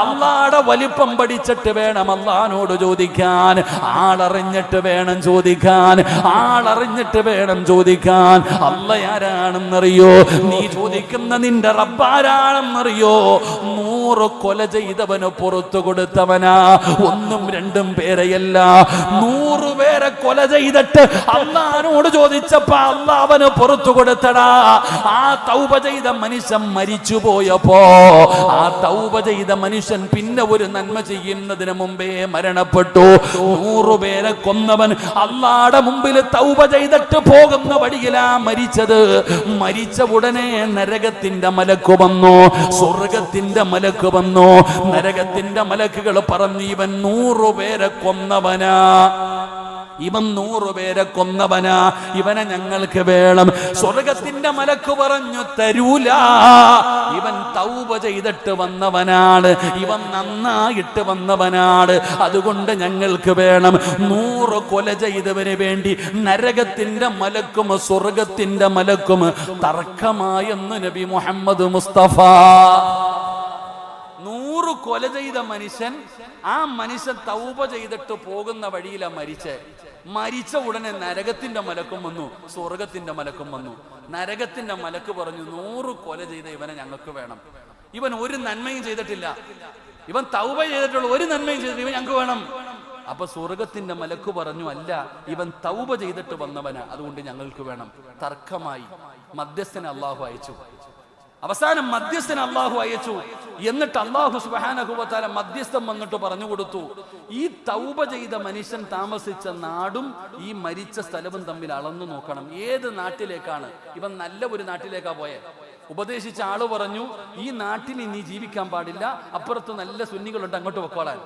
അല്ലാഹുടെ വലിപ്പം പഠിച്ചിട്ട് വേണം അല്ലാഹുവോട് ചോദിക്കാൻ. ആളറിഞ്ഞിട്ട് വേണം ചോദിക്കാൻ. ആളറിഞ്ഞിട്ട് വേണം ചോദിക്കാൻ. അല്ലാഹ് ആരാണെന്നറിയോ? നീ ചോദിക്കുന്ന നിന്റെ റബ്ബാരാണെന്നറിയോ? 100 കൊല ചെയ്തവന് പുറത്തു കൊടുത്തവനാ. 1ഉം 2ഉം പേരെയല്ല, 100 പേരെ കൊല ചെയ്തിട്ട് അല്ലാഹുവോട് ചോദിച്ചപ്പോ അല്ലാഹ് അവന് പുറത്തു കൊടുത്തടാ. ആ തൗബ ചെയ്ത മനുഷ്യൻ മരിച്ചു പോയപ്പോ, ആ തൗബ ചെയ്ത മനുഷ്യൻ പിന്നെ ഒരു നന്മ ചെയ്യുന്നതിന് മുമ്പേ മരണപ്പെട്ടു. 100 പേരെ കൊന്നവൻ അല്ലാഹുടെ മുമ്പിൽ തൗബ ചെയ്തിട്ട് പോകുന്ന വഴിയിലാ മരിച്ചത്. മരിച്ച ഉടനെ നരകത്തിന്റെ മലക്ക് വന്നു, സ്വർഗത്തിന്റെ മലക്ക് വന്നു. നരകത്തിന്റെ മലക്കുകൾ പറഞ്ഞു, ഇവൻ 100 പേരെ കൊന്നവനാ. ഇവൻ 100 പേരെ കൊന്നവനാ, ഇവനെ ഞങ്ങൾക്ക് വേണം. സ്വർഗത്തിന്റെ മലക്ക് പറഞ്ഞു തരൂല. ഇവൻ തൗബ ചെയ്തിട്ട് വന്നവനാണ്, ഇവൻ നന്നായിട്ട് വന്നവനാണ്, അതുകൊണ്ട് ഞങ്ങൾക്ക് വേണം. 100 കൊല ചെയ്തവന് വേണ്ടി നരകത്തിന്റെ മലക്കും സ്വർഗത്തിന്റെ മലക്കും തർക്കമായെന്ന് നബി മുഹമ്മദ് മുസ്തഫ. 100 കൊല ചെയ്ത മനുഷ്യൻ, ആ മനുഷ്യൻ തൗബ ചെയ്തിട്ട് പോകുന്ന വഴിയിലാണ് മരിച്ച ഉടനെ നരകത്തിന്റെ മലക്കും വന്നു, സ്വർഗത്തിന്റെ മലക്കും വന്നു. നരകത്തിന്റെ മലക്ക് പറഞ്ഞു 100 കൊല ചെയ്ത ഇവനെ ഞങ്ങൾക്ക് വേണം. ഇവൻ ഒരു നന്മയും ചെയ്തിട്ടില്ല, ഇവൻ തൗബ ചെയ്തിട്ടുള്ള ഒരു നന്മയും ചെയ്തിട്ടില്ല, ഇവൻ ഞങ്ങൾക്ക് വേണം. അപ്പൊ സ്വർഗത്തിന്റെ മലക്ക് പറഞ്ഞു അല്ല, ഇവൻ തൗബ ചെയ്തിട്ട് വന്നവനാ, അതുകൊണ്ട് ഞങ്ങൾക്ക് വേണം. തർക്കമായി. മധ്യസ്ഥനെ അള്ളാഹു അയച്ചു. അവസാനം മധ്യസ്ഥൻ അള്ളാഹു അയച്ചു. എന്നിട്ട് അള്ളാഹു സുബ്ഹാനഹു വ തആല മധ്യസ്ഥം വന്നിട്ട് പറഞ്ഞു കൊടുത്തു, ഈ തൗബ ചെയ്ത മനുഷ്യൻ താമസിച്ച നാടും ഈ മരിച്ച സ്ഥലവും തമ്മിൽ അളന്നു നോക്കണം. ഏത് നാട്ടിലേക്കാണ് ഇവൻ? നല്ല ഒരു നാട്ടിലേക്കാ പോയെ. ഉപദേശിച്ച ആള് പറഞ്ഞു, ഈ നാട്ടിൽ നീ ജീവിക്കാൻ പാടില്ല, അപ്പുറത്ത് നല്ല സുന്നികളുണ്ട്, അങ്ങോട്ട് വെക്കോളാൻ.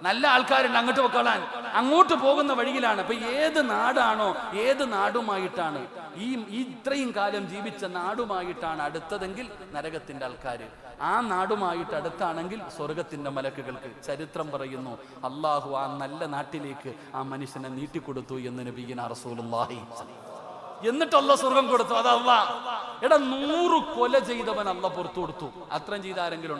നല്ല ആൾക്കാരുണ്ട്, അങ്ങോട്ട് വെക്കോളാൻ. അങ്ങോട്ട് പോകുന്ന വഴിയിലാണ്. അപ്പൊ ഏത് നാടാണോ, ഏത് നാടുമായിട്ടാണ് ഈ ഇത്രയും കാലം ജീവിച്ച നാടുമായിട്ടാണ് അടുത്തതെങ്കിൽ നരകത്തിന്റെ ആൾക്കാർ, ആ നാടുമായിട്ട് അടുത്താണെങ്കിൽ സ്വർഗത്തിന്റെ മലക്കുകൾക്ക്. ചരിത്രം പറയുന്നു അള്ളാഹു ആ നല്ല നാട്ടിലേക്ക് ആ മനുഷ്യനെ നീട്ടിക്കൊടുത്തു എന്ന് നബിയിന റസൂലുള്ളാഹി. എന്നിട്ട് അള്ളാഹ് സ്വർഗം കൊടുത്തു. അത് അള്ളാഹ്. എടാ 100 കൊല ചെയ്തവൻ അള്ളാഹ് പുറത്തു കൊടുത്തു. അത്രയും ചെയ്ത ആരെങ്കിലും